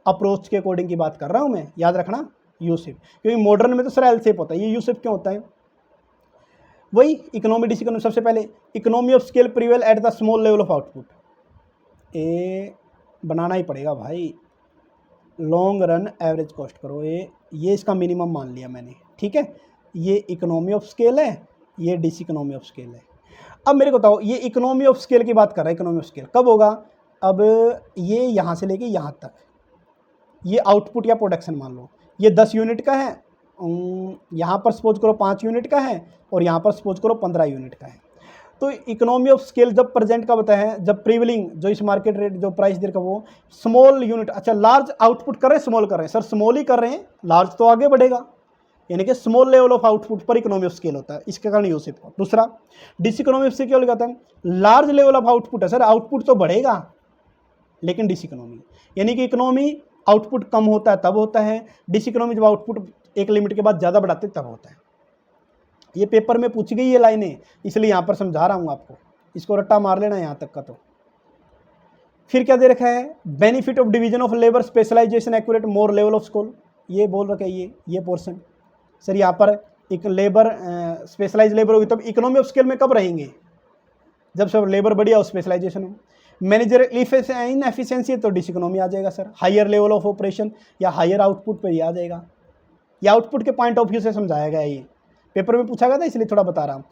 approach के अकॉर्डिंग की बात कर रहा हूँ मैं, याद रखना यू शेप, क्योंकि मॉडर्न में तो सर एल शेप होता है, ये यू शेप क्यों होता है, वही इकोनॉमी डिस इकोनॉमी। सबसे पहले economy of scale prevail at the small level of output, ए बनाना ही पड़ेगा भाई, लॉन्ग रन एवरेज कॉस्ट करो, ये इसका मिनिमम मान लिया मैंने। ठीक है, ये इकोनॉमी ऑफ स्केल है, ये डिस इकोनॉमी ऑफ स्केल है। अब मेरे को बताओ, ये इकोनॉमी ऑफ स्केल की बात कर रहा है, इकोनॉमी ऑफ स्केल कब होगा, अब ये यहाँ से लेके यहाँ तक, ये आउटपुट या प्रोडक्शन मान लो, ये 10 यूनिट का है, यहाँ पर सपोज करो 5 यूनिट का है, और यहाँ पर सपोज करो 15 यूनिट का है। तो इकोनॉमी ऑफ स्केल जब प्रेजेंट का बताया है, जब प्रीविलिंग जो इस मार्केट रेट जो प्राइस दे रखा वो स्मॉल यूनिट, अच्छा लार्ज आउटपुट कर रहे हैं स्मॉल कर रहे हैं, सर स्मॉल ही कर रहे हैं, लार्ज तो आगे बढ़ेगा, यानी कि स्मॉल लेवल ऑफ आउटपुट पर इकोनॉमी ऑफ स्केल होता है, इसके कारण यूज होता है। दूसरा डिस इकोनॉमी ऑफ स्केल क्या लिखा है, लार्ज लेवल ऑफ आउटपुट है, सर आउटपुट तो बढ़ेगा लेकिन डिस इकोनॉमी, यानी कि इकोनॉमी आउटपुट कम होता है तब होता है, डिस इकोनॉमी जब आउटपुट एक लिमिट के बाद ज़्यादा बढ़ाते तब होता है। ये पेपर में पूछी गई ये लाइनें, इसलिए यहाँ पर समझा रहा हूँ आपको, इसको रट्टा मार लेना यहाँ तक का। तो फिर क्या दे रखा है, benefit of division of labour specialisation accurate more level of school, ये बोल रखा है ये पोर्शन। सर यहाँ पर एक लेबर स्पेशलाइज लेबर होगी तब इकोनॉमी ऑफ स्केल में कब रहेंगे, जब सब लेबर बढ़िया हो स्पेशलाइजेशन हो। मैनेजर इनएफिशिएंसी है तो डिसइकोनॉमी आ जाएगा sir. Higher level of operation या हायर आउटपुट पर ये आ जाएगा। ये आउटपुट के पॉइंट ऑफ व्यू से समझाया गया है, ये पेपर में पूछा गया था इसलिए थोड़ा बता रहा हूँ।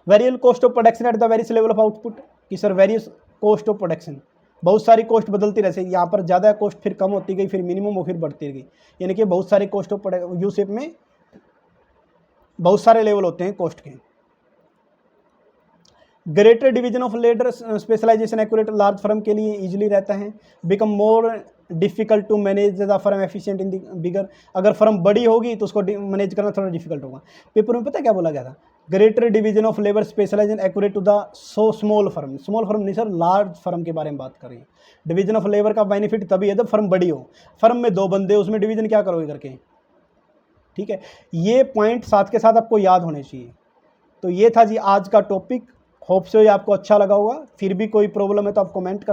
Variable cost of production at the various level of output, कि sir various cost of production, बहुत सारी कॉस्ट बदलती रहती है, यहाँ पर ज़्यादा कॉस्ट फिर कम होती गई, फिर मिनिमम और फिर बढ़ती गई, यानी कि बहुत सारी कॉस्ट ऑफ यू शेप में बहुत सारे लेवल होते हैं कॉस्ट के। Greater division of letter specialisation accurate large firm के लिए इजीली रहता है। Become more difficult to manage the firm efficient in the bigger, अगर फर्म बड़ी होगी तो उसको मैनेज करना थोड़ा डिफिकल्ट होगा। पेपर में पता क्या बोला गया था, greater division of labour specialisation accurate to the so small firm, small firm नहीं सर, लार्ज फर्म के बारे में बात कर रही है। डिवीजन ऑफ लेबर का बेनिफिट तभी है जब फर्म बड़ी हो, फर्म में 2 बंदे, उसमें डिवीजन क्या करोगे करके, ठीक है। ये पॉइंट साथ के साथ आपको याद होने चाहिए। तो ये था जी आज का टॉपिक, होप से आपको अच्छा लगा होगा। फिर भी कोई प्रॉब्लम है तो आप कमेंट कर